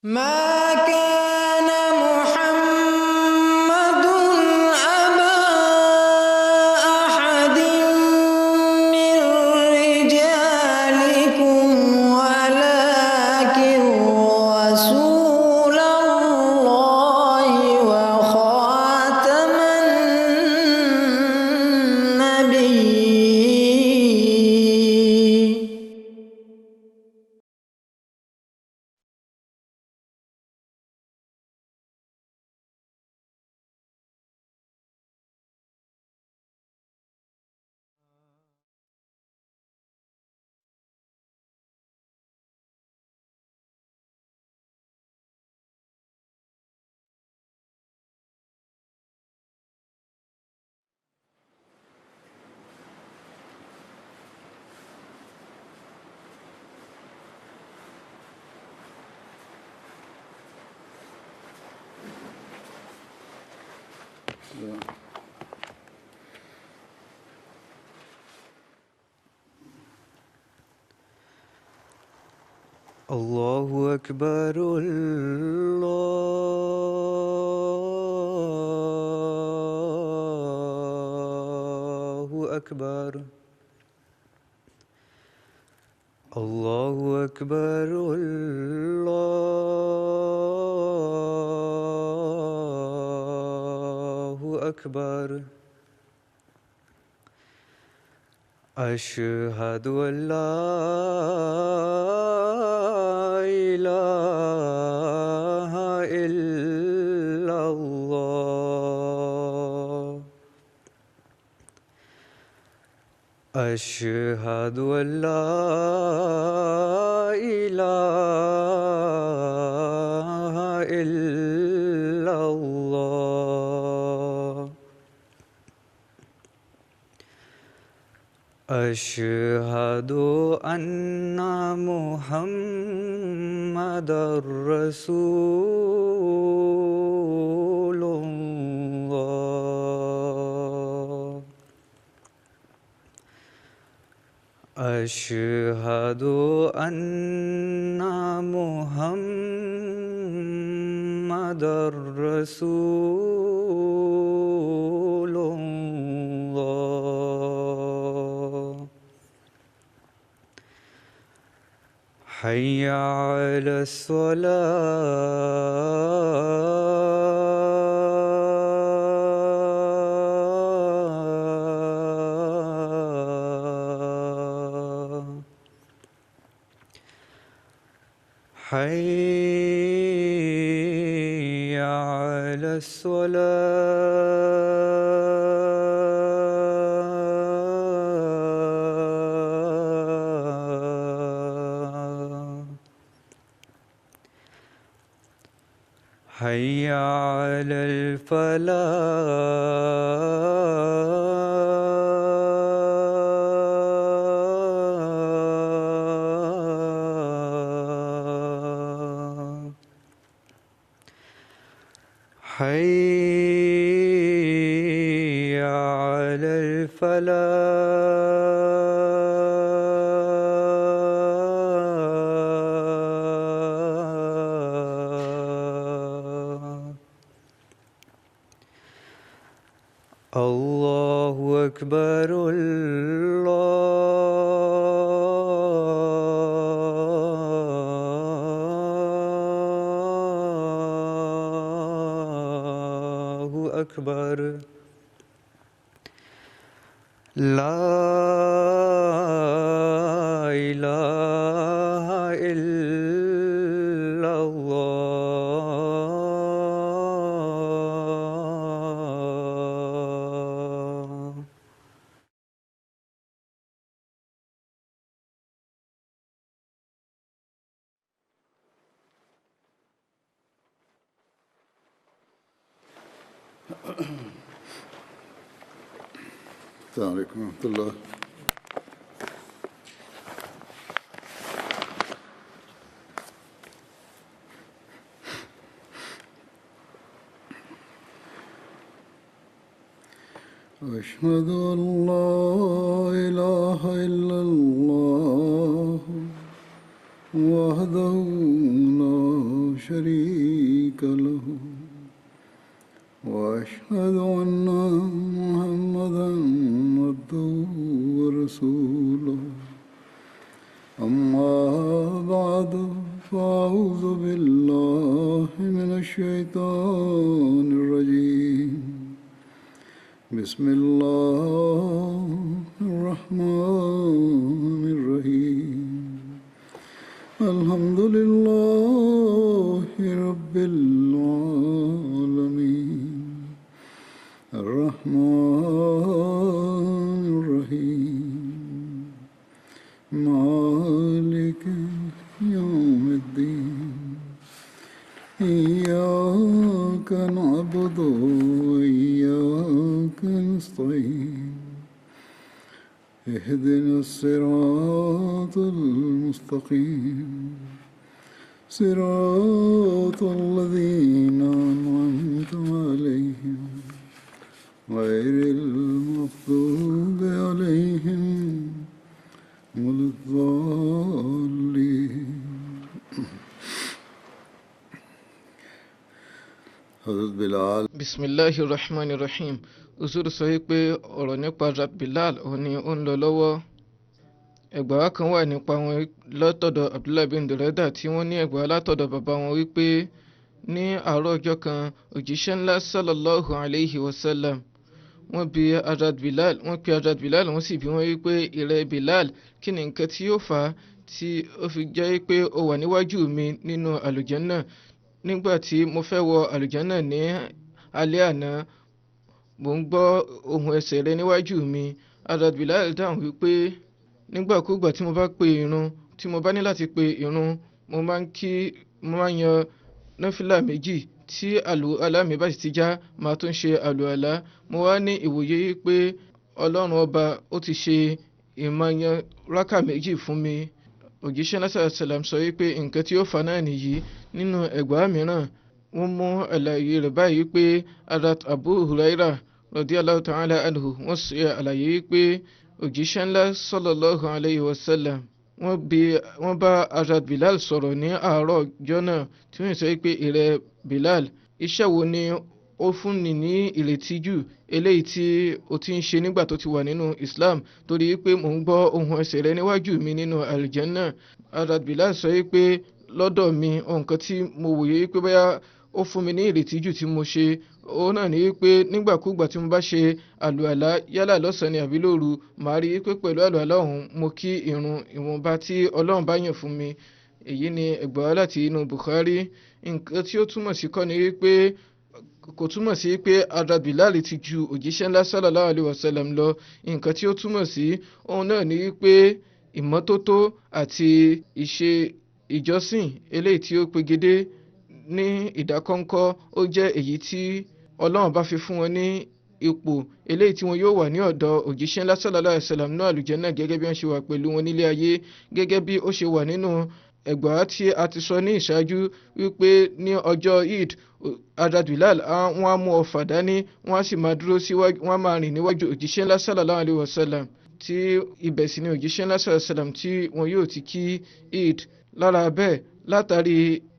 ما كان محمد أبا أحد من رجالكم ولكن رسول الله وخاتم النبيين. الله أكبر الله أكبر الله أكبر الله أكبر أشهد أن لا إله إلا الله أشهد أن لا إله إلا الله أشهد أن محمدًا رسول الله أشهد أن محمدًا رسول الله حي على الصلاة حي على الصلاة حي على الفلاح حي على الفلاح الله أكبر الله أكبر لا إله إلا الله السلام عليكم ورحمة الله. أشهد أن لا إله إلا الله وحده لا شريك له وأشهد أن محمدا عبده ورسوله أما بعد فأعوذ بالله من الشيطان الرجيم بسم الله الرحمن الرحيم الحمد لله رب العالمين الرحمن الرحيم مالك يوم الدين إياك نعبد وإياك نستعين اهدنا الصراط المستقيم صراط الذين أنعمت عليهم غير المغضوب عليهم ولا الضالين حضرت بلال Bismillahirrahmanirrahim. Usuru sọ wípé ọ̀rọ̀ nípa Bilal òun ni ó ń lọ lọ́wọ́. Ẹgbàá kan wà nípa wọn látọ̀dọ̀ Abdullah bin Dureda tí wọ́n ní ẹgbàá látọ̀dọ̀ bàbá wọn wípé ní àárọ̀ ọjọ́ kan òjíṣẹ́ ńlá sallallahu alayhi wa sallam wọ́n bi Bilal wọ́n sì bi wọ́n wípé ìrẹ́ Bilal kí ni nǹkan tí yóò fà á tí ó fi jẹ́ pé ó wà níwájú mi nínú àlùjánnà nígbà tí mo fẹ́ wọ àlùjánnà ní alẹ́ àná mo ń gbọ́ ohùn ẹsẹ̀ rẹ níwájú mi. Bilal dáhùn wípé nígbàkúgbà tí mo bá pe ìrun tí mo bá ní láti pe ìrun mo máa ń yan náfìlà méjì tí àlùwàlá mi bá sì ti já máa tún ṣe àlùwàlá. Mo wá ní ìwòye pé ọlọ́run ọba ó ti ṣe ìmọ̀yan rákà méjì fún mi. Òjíṣẹ́ náà sàlám sọ wípé nǹkan tí ó fà náà nìyí. Nínú ẹgbàá mìíràn wọ́n mú àlàyé rẹ̀ báyìí pé Abu Huraira radiyallahu ta'ala anhu wọ́n ṣe àlàyé pé òjíṣẹ́ ńlá sallallahu alayhi wa sallam wọ́n bá Bilal sọ̀rọ̀ ní àárọ̀ ọjọ́ náà tí wọ́n sọ pé ìrẹ́ Bilal iṣẹ́ wo ni ó fúnni ní ìrètí jù eléyìí tí o ti ń ṣe nígbà tó ti wà nínú Islam torí pé mò ń gbọ́ ohùn ẹsẹ̀ rẹ níwájú mi nínú aljanna. Bilal sọ pé lọ́dọ̀ mi nǹkan tí mo wòye pé bóyá ó fún mi ní ìrètí jù tí mo ṣe ó náà ní pé nígbàkúgbà tí mo bá ṣe àlùàlá yálà lọ́sàn-án ni àbí lóru màá rí pé pẹ̀lú àlùàlá ọ̀hún mo kí ìrun ìwọ̀nba tí Ọlọ́run bá yàn fún mi. Èyí ni ẹgbàá láti inú Bukhari. Nǹkan tí ó túmọ̀ sí kọ́ ni wípé kò túmọ̀ sí pé Bilal ti ju òjíṣẹ́ ńlá sallallahu alaihi wasallam lọ. Nǹkan tí ó túmọ̀ sí òun náà ni wípé ìmọ́tótó àti ìṣe ìjọsìn eléyìí tí ó pegedé ní ìdákọ́ńkọ́ ó jẹ́ èyí tí Ọlọ́run bá fi fún wọn ní ipò eléyìí tí wọn yóò wà ní ọ̀dọ̀ òjíṣẹ́ ńlá sallallahu alaihi wasallam ní àlùjánnà gẹ́gẹ́ bí wọ́n ṣe wà pẹ̀lú wọn nílé ayé gẹ́gẹ́ bí ó ṣe wà nínú ẹgbàá tí a ti sọ ní ìṣáájú wípé ní ọjọ́ Eid Bilal wọ́n á mú ọfà dání wọ́n á sì máa dúró síwájú wọ́n á máa rìn níwájú òjíṣẹ́ ńlá sallallahu alaihi wasallam tí ibẹ̀ sì ni òjíṣẹ́ ńlá sallallahu alaihi wasallam tí wọn yóò ti kí Eid. Lára bẹ́ẹ̀ látàrí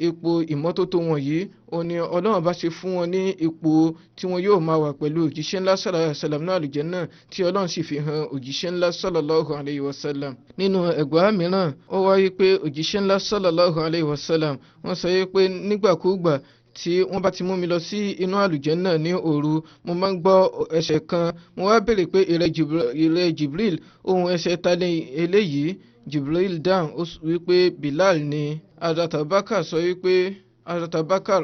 ipò ìmọ́tótó wọn yìí òun ni Ọlọ́run bá ṣe fún wọn ní ipò tí wọn yóò máa wà pẹ̀lú òjíṣẹ́ ńlá sallallahu alaihi wasallam náà àlùjánnà tí Ọlọ́run sì fi hàn òjíṣẹ́ ńlá sallallahu alaihi wasallam. Nínú ẹgbàá mìíràn ó wáyé pé òjíṣẹ́ ńlá sallallahu alaihi wasallam wọ́n sọ pé nígbàkúgbà tí wọ́n bá ti mú mi lọ sí inú àlùjánnà ní òru mo máa ń gbọ́ ẹsẹ̀ kan mo wá béèrè pé ìrẹ́ Jibril ohun ẹsẹ̀ ta ni eléyìí. Jibril dáhùn ó wípé Bilal ni. Abubakar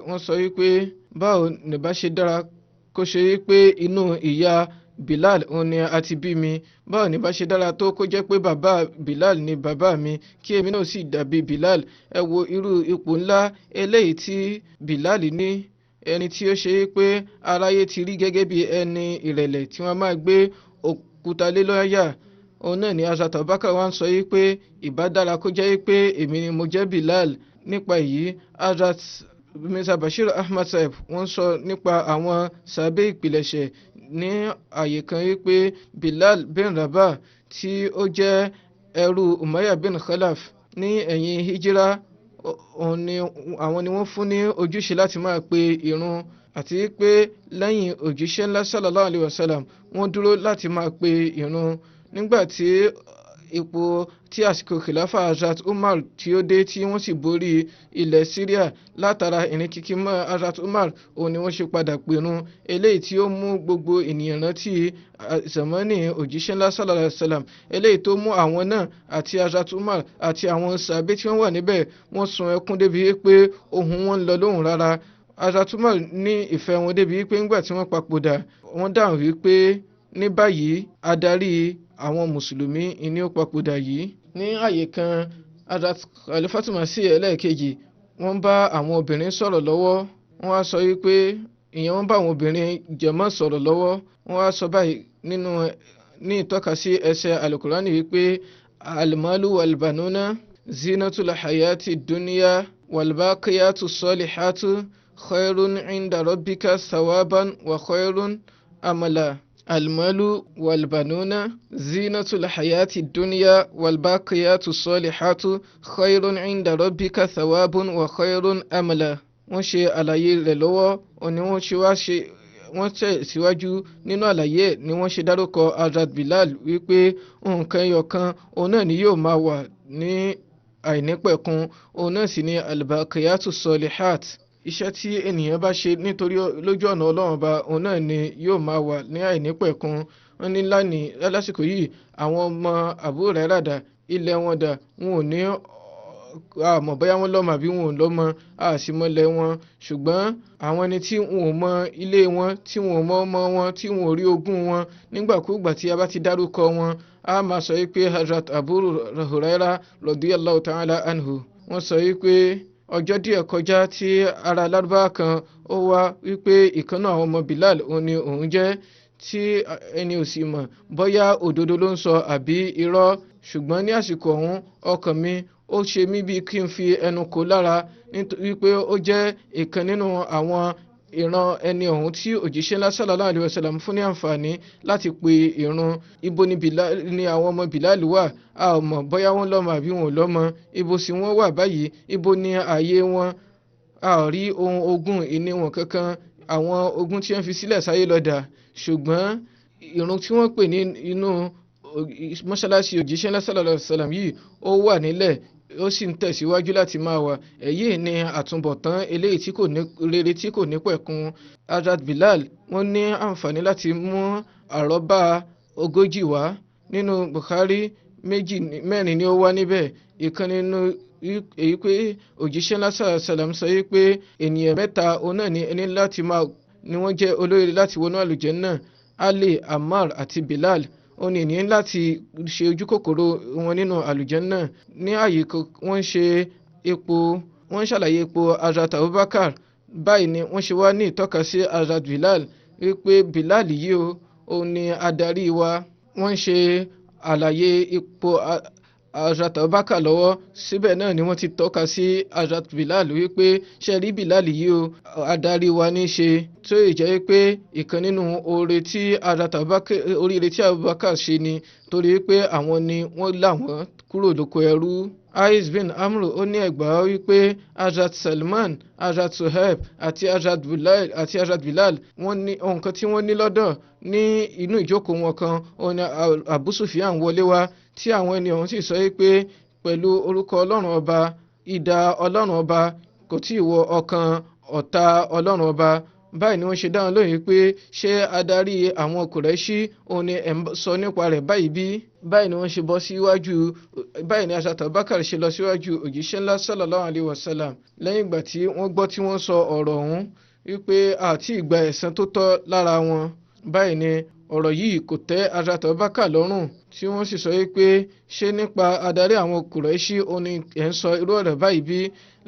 wọ́n sọ wípé báwo ní bá ṣe dára kó ṣe wípé inú ìyá Bilal òun ni a ti bí mi báwo ní bá ṣe dára tó kó jẹ́ pé bàbá Bilal ni bàbá mi kí èmi náà sì dàbí Bilal. Ẹ wo irú ipò ńlá eléyìí tí Bilal ní ẹni tí ó ṣe pé aráyé ti rí gẹ́gẹ́ bí ẹni ìrẹ̀lẹ̀ tí wọ́n máa gbé òkúta lé lọ́yà. Òun náà ni Abubakar wá ń sọ pé ìbá dára kó jẹ́ pé èmi ni mo jẹ́ Bilal. Nípa èyí Mirza Bashir Ahmad Sahib wọ́n sọ nípa àwọn sàbẹ̀ ìpilẹ̀ṣẹ̀ ní àyè kan wípé Bilal bin Rabah tí ó jẹ́ ẹrú Umayya bin Khalaf ní ẹ̀yìn hijira àwọn ni wọ́n fún ní ojúṣe láti máa pe ìrun àti pé lẹ́yìn òjíṣẹ́ ńlá sallallahu alayhi wa sallam wọ́n dúró láti máa pe ìrun nígbà tí ipò tí àsìkò kìláfà Hazrat Umar tí ó dé tí wọ́n sì borí ilẹ̀ Syria látara ìrìn kíkí mọ́ Hazrat Umar òun ni wọ́n ṣe padà pèrun eléyìí tí ó mú gbogbo ènìyàn rántí zamani òjíṣẹ́ ńlá sallallahu alayhi wa sallam eléyìí tó mú àwọn náà àti Hazrat Umar àti àwọn sàbẹ́ tí wọ́n wà níbẹ̀ wọ́n sun ẹkún débi pé ohùn wọn ń lọ lóhùn rárá. Hazrat Umar ní ìfẹ́ wọn débi pé ńgbà tí wọ́n papòdà wọ́n dáhùn wípé ní báyìí adarí àwọn mùsùlùmí ìní ó papòdà yìí. Ní àyè kan Hazrat Khalifatul Masih ẹlẹ́ẹ̀kejì wọ́n bá àwọn obìnrin sọ̀rọ̀ lọ́wọ́ wọ́n wá sọ wípé ìyẹn wọ́n bá àwọn obìnrin jẹ̀mọ́ sọ̀rọ̀ lọ́wọ́ wọ́n wá sọ báyìí ní ìtọ́ka sí ẹsẹ̀ alukurani wípé almalu walbanuna zinatul hayati dunya walbaqiyatu salihatu khairun inda rabbika thawaban wa khairun amala. المال والبنون زينة الحياة الدنيا والباقيات الصالحات خير عند ربك ثواب وخير أملا. wọ́n ṣe àlàyé rẹ̀ lọ́wọ́ òní wọ́n tẹ̀ síwájú nínú àlàyé ni wọ́n ṣe dárúkọ Hazrat Bilal wípé nǹkan ẹyọ kan òun náà ni yóò máa wà ní àìnípẹ̀kun òun náà sì ni albaqiyatu solihat. Iṣẹ́ tí ènìyàn bá ṣe nítorí lójú ọ̀nà Ọlọ́run ọba òun náà ni yóò máa wà ní àìnípẹ̀kun. Wọ́n ní lásìkò yìí àwọn ọmọ Abu Hurairah dà ilẹ̀ wọn dà wọn ò ní àmọ́ bóyá wọ́n lọ́mọ àbí wọn ò lọ́mọ àṣìmọ́lẹ̀ wọn ṣùgbọ́n àwọn ẹni tí wọn ò mọ ilé wọn tí wọn ò mọ ọmọ wọn tí wọn ò rí ogún wọn nígbàkúùgbà tí a bá ti dárúkọ wọn a máa sọ wípé Hazrat Abu Hurairah radiyallahu ta'ala anhu wọ́n sọ wípé ọjọ́ díẹ̀ kọjá tí ará Lárúbáwá kan ó wá wípé ìkan náà àwọn ọmọ Bilal òun ni òun jẹ́ tí ẹni ò sì mọ̀ bóyá òdodo ló ń sọ àbí irọ́ ṣùgbọ́n ní àsìkò ọ̀hún ọkàn mi ó ṣe mí bíi kí n fi ẹnu kò lára nítorí pé ó jẹ́ ìkan nínú àwọn ìran ẹni ọ̀hún tí òjíṣẹ́ ńlá sallallahu alaihi wasallam fún ní àǹfààní láti pe ìrun. Ibo ni àwọn ọmọ Bilal wà a ò mọ̀ bóyá wọ́n lọ́mọ àbí wọn ò lọ́mọ ibo sì wọ́n wà báyìí ibo ni ààyè wọn a ò rí ohun ogún ìní wọn kankan àwọn ogún tí wọ́n fi sílẹ̀ sáyé lọ́dà ṣùgbọ́n ìrun tí wọ́n pè ní inú mọ́ṣáláṣí òjíṣẹ́ ńlá sallallahu alaihi wasallam yìí ó wà nílẹ̀ ó sì ń tẹ̀síwájú láti máa wà èyí ni àtúbọ̀tán eléyìí tí kò ní rere tí kò ní pẹ̀kun. Hazrat Bilal wọ́n ní àǹfààní láti mú àrọ́bá 40 wá nínú Bukhari 4 ni ó wá níbẹ̀ ìkan nínú èyí pé òjíṣẹ́ ńlá sallallahu alaihi wasallam sọ wípé ènìyàn 3 òun náà ni ẹni láti máa ni wọ́n jẹ́ olórí láti wọnú àlùjánnà Ali Ammar àti Bilal ó ní ènìyàn láti ṣe ojú kòkòrò wọn nínú àlùjánnà. Ní ààyè wọ́n ṣàlàyé ipò Hazrat Abubakar báyìí ni wọ́n ṣe wá ní ìtọ́ka sí Hazrat Bilal wípé Bilal yìí ó ní adarí wa. Wọ́n ṣe àlàyé ipò Hazrat Abubakar lọ́wọ́ síbẹ̀ náà ni wọ́n ti tọ́ka sí Hazrat Bilal wípé ṣe rí Bilal yìí ó adarí wa ní ṣe tó ìjẹ́ pé ìkan nínú oríire tí Abubakar ṣe ni torí pé àwọn ni wọ́n là wọ́n kúrò lóko ẹrú. Ais bin Amr ó ní ẹgbàá wípé Hazrat Salman Hazrat Suhaib àti Hazrat Bilal wọ́n ní nǹkan tí wọ́n ní lọ́dọ̀ ní inú ìjókòó wọn kan òun ni Abu Sufyan wọlé wá tí àwọn ẹni ọ̀hún sì sọ pé pẹ̀lú orúkọ Ọlọ́run ọba idà Ọlọ́run ọba kò tí ì wọ ọkàn ọ̀tá Ọlọ́run ọba. Báyìí ni wọ́n ṣe dáhùn lóyìn pé ṣé adarí àwọn Kùrẹ́ṣì òun ni ẹ̀ ń sọ nípa rẹ̀ báyìí bí. Báyìí ni wọ́n ṣe bọ́ síwájú báyìí ni Hazrat Abubakar ṣe lọ síwájú òjíṣẹ́ ńlá sallallahu alaihi wasallam lẹ́yìn ìgbà tí wọ́n gbọ́ tí wọ́n sọ ọ̀rọ̀ ọ̀hún wípé àti ìgbà ẹ̀san tó tọ́ lára wọn. Báyìí ni ọ̀rọ̀ yìí kò tẹ́ Hazrat Abubakar lọ́rùn tí wọ́n sì sọ wípé ṣé nípa adarí àwọn Kùrẹ́ṣì òun ni ẹ̀ ń sọ irú ọ̀rọ̀ báyìí bí.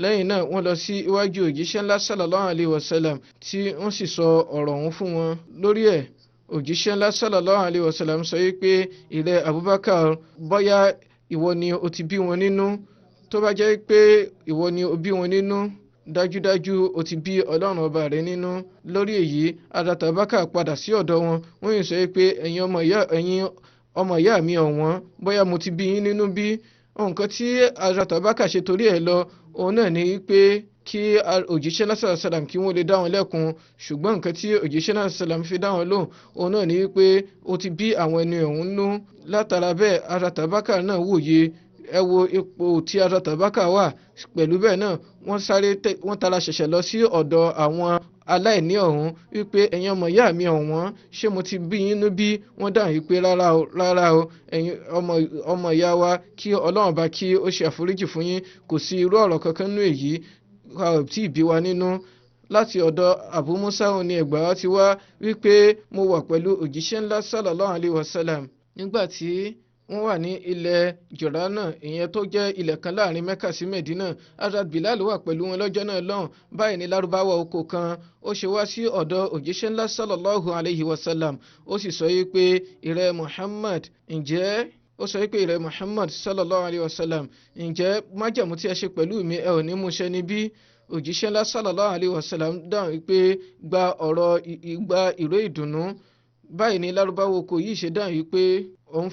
Lẹ́yìn náà wọ́n lọ sí iwájú òjíṣẹ́ ńlá sallallahu alaihi wasallam tí wọ́n sì sọ ọ̀rọ̀ ọ̀hún fún wọn. Lórí ẹ̀ òjíṣẹ́ ńlá sallallahu alaihi wasallam sọ wípé ìrẹ́ Abubakar bóyá ìwọ ni o ti bí wọn nínú tó bá jẹ́ pé ìwọ ni o bí wọn nínú dájúdájú o ti bí Ọlọ́run ọba rẹ nínú. Lórí èyí Hazrat Abubakar padà sí ọ̀dọ̀ wọn wọ́n yìí sọ pé ẹ̀yin ọmọ ìyá mi ọ̀wọ́n bóyá mo ti bí yín nínú bí. Nǹkan tí Hazrat Abubakar ṣe torí ẹ̀ lọ òun náà ni pé kí òjíṣẹ́ náà sàlám kí wọ́n lè dá wọn lẹ́kun, ṣùgbọ́n nǹkan tí òjíṣẹ́ náà sàlám fi dá wọn lóhùn òun náà ni pé ó ti bí àwọn ẹni ọ̀hún nú. Látara bẹ́ẹ̀ Hazrat Abubakar náà wòye, ẹ wo ipò tí Hazrat Abubakar wà, pẹ̀lú bẹ́ẹ̀ náà wọ́n tara ṣẹ̀ṣẹ̀ lọ sí ọ̀dọ̀ àwọn aláìní ọ̀hún wípé ẹ̀yin ọmọ ìyá mi ọ̀wọ́n, ṣé mo ti bí yín nú bí? Wọ́n dáhùn wípé rárá o ẹ̀yin ọmọ ìyá wa, kí Ọlọ́run bá kí ó ṣe àforíjì fún yín, kò sí irú ọ̀rọ̀ kankan nínú èyí, tí ìbí wa nínú. Láti ọ̀dọ̀ Abu Musa ní ẹgbàá wa ti wá wípé mo wà pẹ̀lú òjíṣẹ́ ńlá sallallahu alayhi wa sallam nígbà tí wọ́n wà ní ilẹ̀ Jọ̀ránà, ìyẹn tó jẹ́ ilẹ̀ kan láàrin Mẹ́kà sí Mẹ̀dínà. Hazrat Bilal wà pẹ̀lú wọn lọ́jọ́ náà lọ́hùn. Báyìí ni lárúbáwá oko kan ó ṣe wá sí ọ̀dọ̀ òjíṣẹ́ ńlá sallallahu alayhi wa sallam, ó sì sọ yìí pé ìrẹ́ Muhammad, sallallahu alayhi wa sallam, ǹjẹ́ májẹ̀mú tí ẹ ṣe pẹ̀lú mi ẹ ò ní mú ṣẹ níbí? Òjíṣẹ́ ńlá sallallahu alayhi wa sallam dáhùn pé gba ìró ìdùnnú. Báyìí ni lárúbáwá oko yìí ṣe dáhùn yìí pé ẹ̀ ń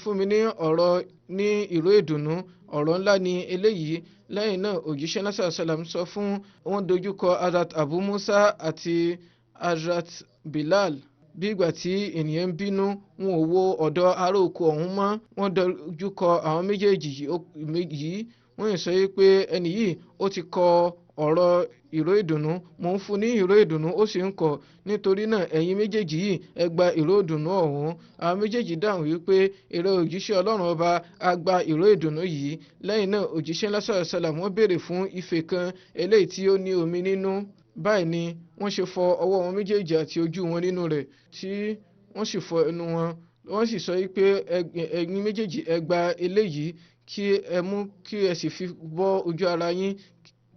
fún mi ní ọ̀rọ̀ ní ìró ìdùnnú, ọ̀rọ̀ ńlá ni eléyìí. Lẹ́yìn náà òjíṣẹ́ náà sàlám sọ fún wọn dojúkọ Hazrat Abu Musa àti Hazrat Bilal bí ìgbà tí ènìyàn ń bínú, wọn ò wo ọ̀dọ̀ ará oko ọ̀hún mọ́, wọ́n dojúkọ àwọn méjèèjì yìí. Wọ́n yìí sọ pé ẹni yìí ó ti kọ ọ̀rọ̀ ìró ìdùnnú, mò ń fún ní ìró ìdùnnú ó sì ń kọ̀, nítorí náà ẹ̀yin méjèèjì yìí ẹ gba ìró ìdùnnú ọ̀hún. Àwọn méjèèjì dáhùn wípé èrè òjíṣẹ́ Ọlọ́run ọba, a gba ìró ìdùnnú yìí. Lẹ́yìn náà òjíṣẹ́ ńlá sallallahu alaihi wasallam wọ́n béèrè fún ife kan eléyìí tí ó ní omi nínú. Báyìí ni wọ́n ṣe fọ ọwọ́ wọn méjèèjì àti ojú wọn nínú rẹ̀, tí wọ́n sì fọ ẹnu wọn. Wọ́n sì sọ wípé ẹ̀yin méjèèjì ẹ gba eléyìí, kí ẹ mú kí ẹ sì fi bọ́ ojú ara yín,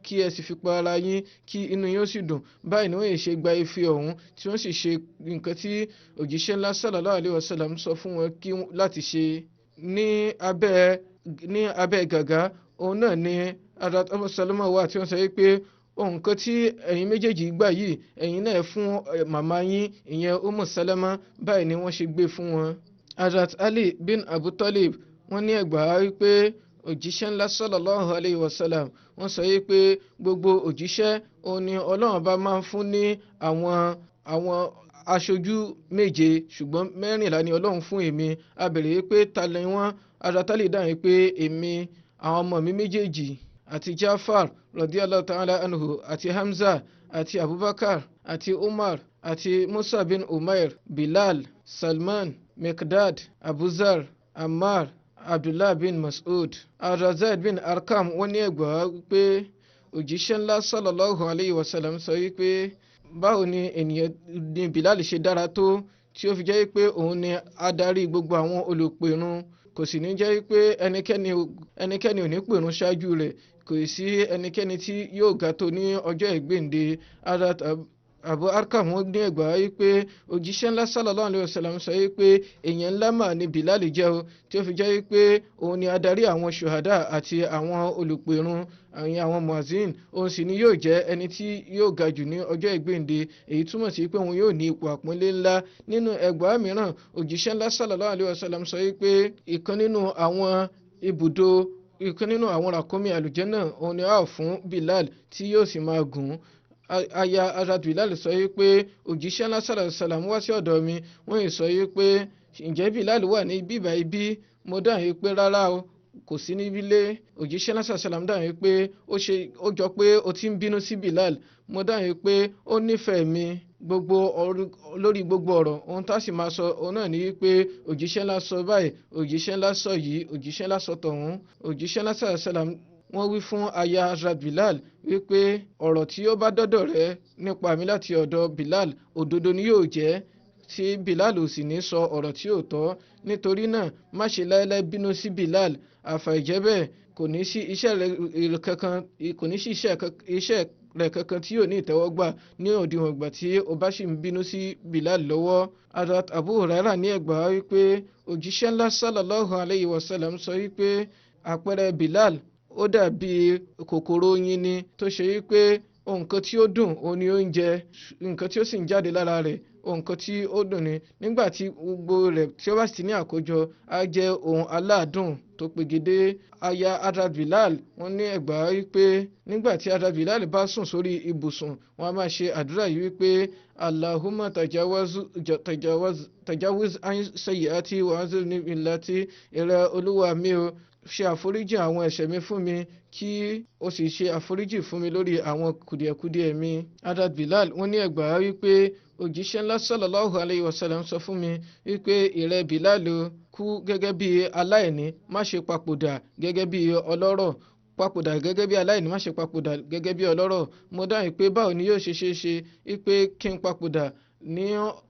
kí ẹ sì fi pa ara yín, kí inú yín ó sì dùn. Báyìí ni wọ́n yìí ṣe gba ife ọ̀hún, tí wọ́n sì ṣe nǹkan tí òjíṣẹ́ ńlá sallallahu alaihi wasallam sọ fún wọn láti ṣe. Ní abẹ́ gàgá òun náà ni Hazrat Umm Salama wà, tí wọ́n sọ wípé ohun kan tí ẹ̀yin méjèèjì gbà yìí ẹ̀yin náà fún màmá yín, ìyẹn Umm Salama. Báyìí ni wọ́n ṣe gbé fún wọn. Hazrat Ali bin Abu Talib wọ́n ní ẹgbàá wípé òjíṣẹ́ ńlá sallallahu alayhi wa sallam wọ́n sọ wípé gbogbo òjíṣẹ́ òun ni Ọlọ́run bá máa ń fún ní àwọn aṣojú 7, ṣùgbọ́n 14 ni Ọlọ́run fún èmi. A bèrè wípé ta ni wọ́n? Hazrat Ali dáhùn pé èmi, àwọn ọmọ mi méjèèjì àti Jafar radiyallahu ta'ala anhu àti Hamza àti Abubakar àti Umar àti Musa bin Umair, Bilal, Salman, Miqdad, Abuzar, Ammar, Abdullah bin Mas'ud. Zaid bin Arkam wọ́n ní ẹgbàá wípé òjíṣẹ́ ńlá sallallahu alayhi wa sallam sọ wípé báwo ni ènìyàn ní Bilal ṣe dára tó, tí ó fi jẹ́ pé òun ni adarí gbogbo àwọn olùpẹ̀run, kò sì ní jẹ́ pé ẹnikẹ́ni ò ní pẹ̀run ṣáájú rẹ̀, kò sí ẹnikẹ́ni tí yóò ga tó ní ọjọ́ ìgbéǹde. Abu Arkam wọ́n ní ẹgbàá wípé òjíṣẹ́ ńlá sallallahu alayhi wa sallam sọ wípé èèyàn ńlá mà ní Bilal jẹ́ o, tí ó fi jẹ́ wípé òun ni adarí àwọn ṣùhádà àti àwọn olùpẹ̀run, àwọn muazzin. Òun sì ni yóò jẹ́ ẹni tí yóò ga jù ní ọjọ́ ìgbéǹde, èyí túmọ̀ sí pé òun yóò ní ipò àpọ́nlé ńlá. Nínú ẹgbàá mìíràn òjíṣẹ́ ńlá sallallahu alayhi wa sallam sọ wípé ìkan nínú àwọn ràkúnmí àlùjànnà òun ni a fún Bilal tí yóò sì máa gùn. Aya Hazrat Bilal sọ wípé òjíṣẹ́ ńlá sallallahu alaihi wasallam wá sí ọ̀dọ̀ mi, wọ́n yìí sọ wípé ǹjẹ́ Bilal wà ní bíbá ibi? Mo dáhùn wípé rárá o, kò sí níbí lé. Òjíṣẹ́ ńlá sallallahu alaihi wasallam dáhùn wípé ó jọ pé ó ti ń bínú sí Bilal. Mo dáhùn wípé ó nífẹ̀ẹ́ mi. Lórí gbogbo ọ̀rọ̀ ohun tá sì máa sọ òun náà ni wípé òjíṣẹ́ ńlá sọ báyìí, òjíṣẹ́ ńlá sọ yìí, òjíṣẹ́ ńlá sọ tọ̀hún. Òjíṣẹ́ ńlá sallallahu alaihi wasallam wọ́n wí fún aya Hazrat Bilal wípé ọ̀rọ̀ tí ó bá dọ́dọ̀ rẹ nípa mi láti ọ̀dọ̀ Bilal òdodo ni yóò jẹ́, tí Bilal ò sì ní sọ ọ̀rọ̀ tí ò tọ́. Nítorí náà má ṣe láéláé bínú sí Bilal, àfàìjẹ́ bẹ́ẹ̀ kò ní sí iṣẹ́ rẹ̀ kankan tí yóò ní ìtẹ́wọ́gbà ní òdiwọ̀n ìgbà tí ó bá sì ń bínú sí Bilal lọ́wọ́. Hazrat Abu Hurairah ní ẹgbàá wípé òjíṣẹ́ ńlá sallallahu alayhi wa sallam sọ wípé àpẹẹrẹ Bilal ó dàbí kòkòrò oyin ni, tó ṣe wípé nǹkan tí ó dùn òun ni oúnjẹ, nǹkan tí ó sì ń jáde lára rẹ̀ ohun kan tí ó dùn ni nígbà tí gbogbo rẹ̀ tí ó bá sì ní àkójọ á jẹ́ ohun aládùn tó pegedé. Aya Hazrat Bilal wọ́n ní ẹgbàá wípé nígbà tí Hazrat Bilal bá sùn sórí ibùsùn wọ́n á máa ṣe àdúrà yìí wípé Allahumma tajawuz an sayyiati wa anzilni millati, ìrẹ Olúwa mi o ṣe àforíjì àwọn ẹ̀ṣẹ̀ mi fún mi kí o sì ṣe àforíjì fún mi lórí àwọn kùdìẹ̀kudiẹ mi. Hazrat Bilal wọ́n ní ẹgbàá wípé òjíṣẹ́ ńlá sallallahu alayhi wa sallam sọ fún mi wípé ìrẹ Bilal kú gẹ́gẹ́ bí aláìní, má ṣe papòdà gẹ́gẹ́ bí ọlọ́rọ̀. Papòdà gẹ́gẹ́ bí aláìní, má ṣe papòdà gẹ́gẹ́ bí ọlọ́rọ̀. Mo dáhùn pé báwo ni yóò ṣe ṣe wípé kí n papòdà ní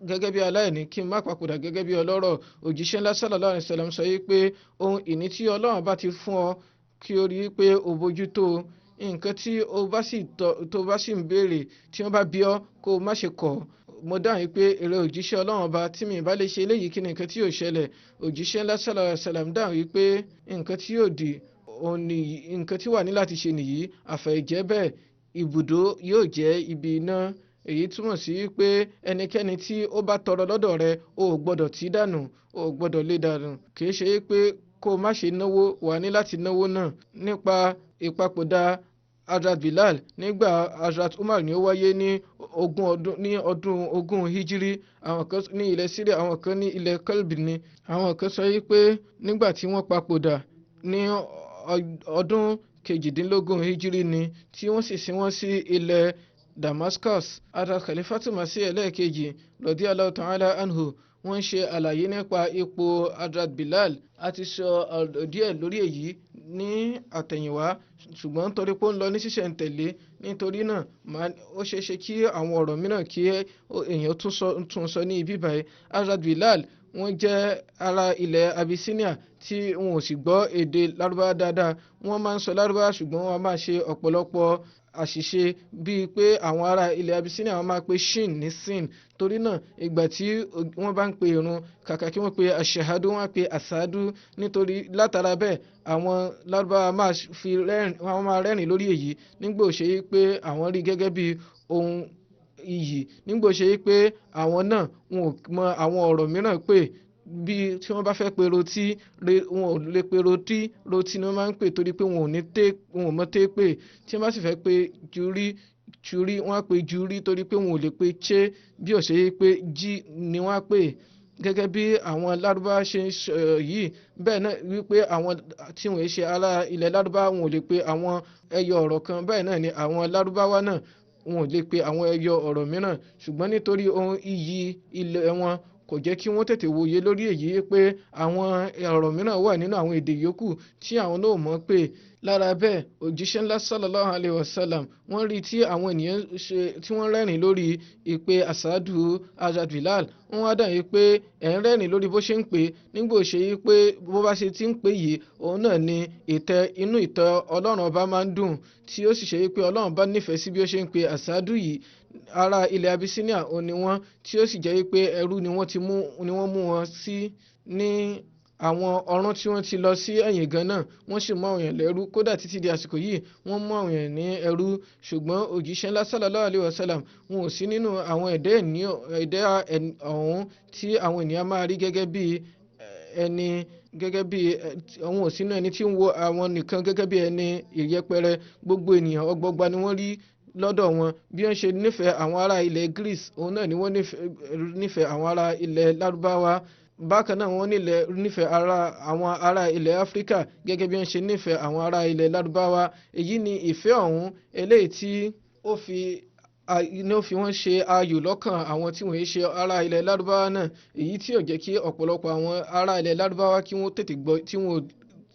gẹ́gẹ́ bí aláìní kí n má papòdà gẹ́gẹ́ bí ọlọ́rọ̀. Òjíṣẹ́ ńlá sallallahu alayhi wa sallam sọ wípé ohun ìní tí Ọlọ́run bá ti fún ọ kí o rí i pé o bójútó nǹkan tí o bá sì ń béèrè tí wọ́n bá bí ọ kó o má ṣe kọ̀. Mo dáhùn pé èrè òjíṣẹ́ Ọlọ́run ọba tí mi bá lè ṣe eléyìí kí ni nǹkan tí yóò ṣẹlẹ̀. Òjíṣẹ́ ńlá sallallahu alayhi wa sallam dáhùn wípé nǹkan tí yóò di nǹkan tí wà ní láti ṣe nìyí, àfẹ̀jẹ́ bẹ́ẹ̀ ibùdó yóò jẹ́ ibi iná. Èyí túmọ̀ sí pé ẹnikẹ́ni tí ó bá tọrọ lọ́dọ̀ rẹ o ò gbọ́dọ̀ tì dànù, o ò gbọ́dọ̀ lé dànù. Kì í ṣe pé kó o má ṣe náwó, wà ní láti náwó náà. Nípa ìpapòdà Hazrat Bilal nígbà Hazrat Umar ni ó wáyé ní ọdún 20 hijiri. Àwọn kan ní ilẹ̀ Syria, àwọn kan ní ilẹ̀ Kalbi ni. Àwọn kan sọ pé nígbà tí wọ́n papòdà ní ọdún 18 hijiri ni tí wọ́n sì sin wọ́n sí ilẹ̀ Damascus. Hazrat Khalifatu Masih ẹlẹ́ẹ̀kejì radiyallahu ta'ala anhu wọ́n ṣe àlàyé nípa ipò Hazrat Bilal. A ti sọ díẹ̀ lórí èyí ní àtẹ̀yìnwá ṣùgbọ́n nítorí pé ó ń lọ ní ṣísẹ̀ntẹ̀lé, nítorí náà ó ṣeéṣe kí àwọn ọ̀rọ̀ mìíràn kí èèyàn tún sọ ní ibi báyìí. Hazrat Bilal wọ́n jẹ́ ará ilẹ̀ Abyssinia tí wọn ò sì gbọ́ èdè Lárúbáwá dáadáa. Wọ́n máa ń sọ Lárúbáwá ṣùgbọ́n wọ́n máa ṣe ọ̀pọ̀lọpọ̀ àṣìṣe bíi pé àwọn ará ilẹ̀ Abyssinia wọ́n máa pe shin ní sin. Torí náà ìgbà tí wọ́n bá ń pe ìrun kàkà kí wọ́n pe àṣehádú wọ́n á pe àsádú. Nítorí látara bẹ́ẹ̀ àwọn Lárúbáwá máa rẹ́rìn lórí èyí nígbà ó ṣe pé àwọn rí gẹ́gẹ́ bí ohun iyì, nígbà ó ṣe pé àwọn náà wọn ò mọ àwọn ọ̀rọ̀ mìíràn pé bí tí wọ́n bá fẹ́ pe rotí wọn ò lè pe rotí ni wọ́n máa ń pè torí pé wọn ò mọ té pè. Tí wọ́n bá sì fẹ́ pe júrí wọ́n á pe júrí torí pé wọn ò lè pe ché bí ó ṣe pé jí ni wọ́n á pè. Gẹ́gẹ́ bí àwọn Lárúbáwá ṣe ń sọ yìí bẹ́ẹ̀ náà wípé àwọn tí wọ́n ṣe ará ilẹ̀ Lárúbáwá wọn ò lè pe àwọn ẹyọ ọ̀rọ̀ kan, bẹ́ẹ̀ náà ni àwọn Lárúbáwá náà wọn ò lè pe àwọn ẹyọ ọ̀rọ̀ mìíràn. Ṣùgbọ́n nítorí ohun iyì ilẹ̀ wọn kò jẹ́ kí wọ́n tètè wòye lórí èyí pé àwọn ọ̀rọ̀ mìíràn wà nínú àwọn èdè yòókù tí àwọn náà mọ̀ pé. Lára bẹ́ẹ̀ òjíṣẹ́ ńlá sallallahu alayhi wa sallam wọ́n rí tí àwọn ènìyàn tí wọ́n rẹ́rìn lórí ìpè àsádù Hazrat Bilal. Wọ́n wá dàn yí pé ẹ̀ ń rẹ́rìn lórí bó ṣe ń pè nígbà ó ṣe yí pé bó bá ṣe ti ń pè yìí òun náà ni inú ìtẹ́ Ọlọ́run ọba máa ń dùn, tí ó sì ṣe yí pé Ọlọ́run bá nífẹ̀ẹ́ sí bí ó ṣe ń pè àsádù yìí. Ará ilẹ̀ Abyssinia òun ni wọ́n, tí ó sì jẹ́ wí pé ẹrú ni wọ́n mú wọn sí ní àwọn ọ̀run tí wọ́n ti lọ sí ẹ̀yìn gan náà. Wọ́n sì mú àwọn èèyàn lẹ́rú, kódà títí di àsìkò yìí wọ́n mú àwọn èèyàn ní ẹrú. Ṣùgbọ́n òjíṣẹ́ ńlá sallallahu alayhi wa sallam wọn ò sí nínú àwọn ẹ̀dá ọ̀hún tí àwọn ènìyàn máa rí gẹ́gẹ́ bí àwọn ò sínú ẹni tí ń wo àwọn nìkan gẹ́gẹ́ bí ẹni ìyẹpẹrẹ. Gbogbo ènìyàn ọgbọgba ni wọ́n rí lọ́dọ̀ wọn. Bí wọ́n ṣe nífẹ̀ẹ́ àwọn ará ilẹ̀ Greece òun náà ni wọ́n nífẹ̀ẹ́ àwọn ará ilẹ̀ Lárúbáwá. Bákan náà wọ́n nífẹ̀ẹ́ àwọn ará ilẹ̀ Áfíríkà gẹ́gẹ́ bí wọ́n ṣe nífẹ̀ẹ́ àwọn ará ilẹ̀ Lárúbáwá. Èyí ni ìfẹ́ ọ̀hún eléyìí tí ó fi wọ́n ṣe ayò lọ́kàn àwọn tí wọ́n ṣe ará ilẹ̀ Lárúbáwá náà. Èyí tí ò jẹ́ kí ọ̀pọ̀lọpọ̀ àwọn ará ilẹ̀ Lárúbáwá kí wọ́n tètè gbọ́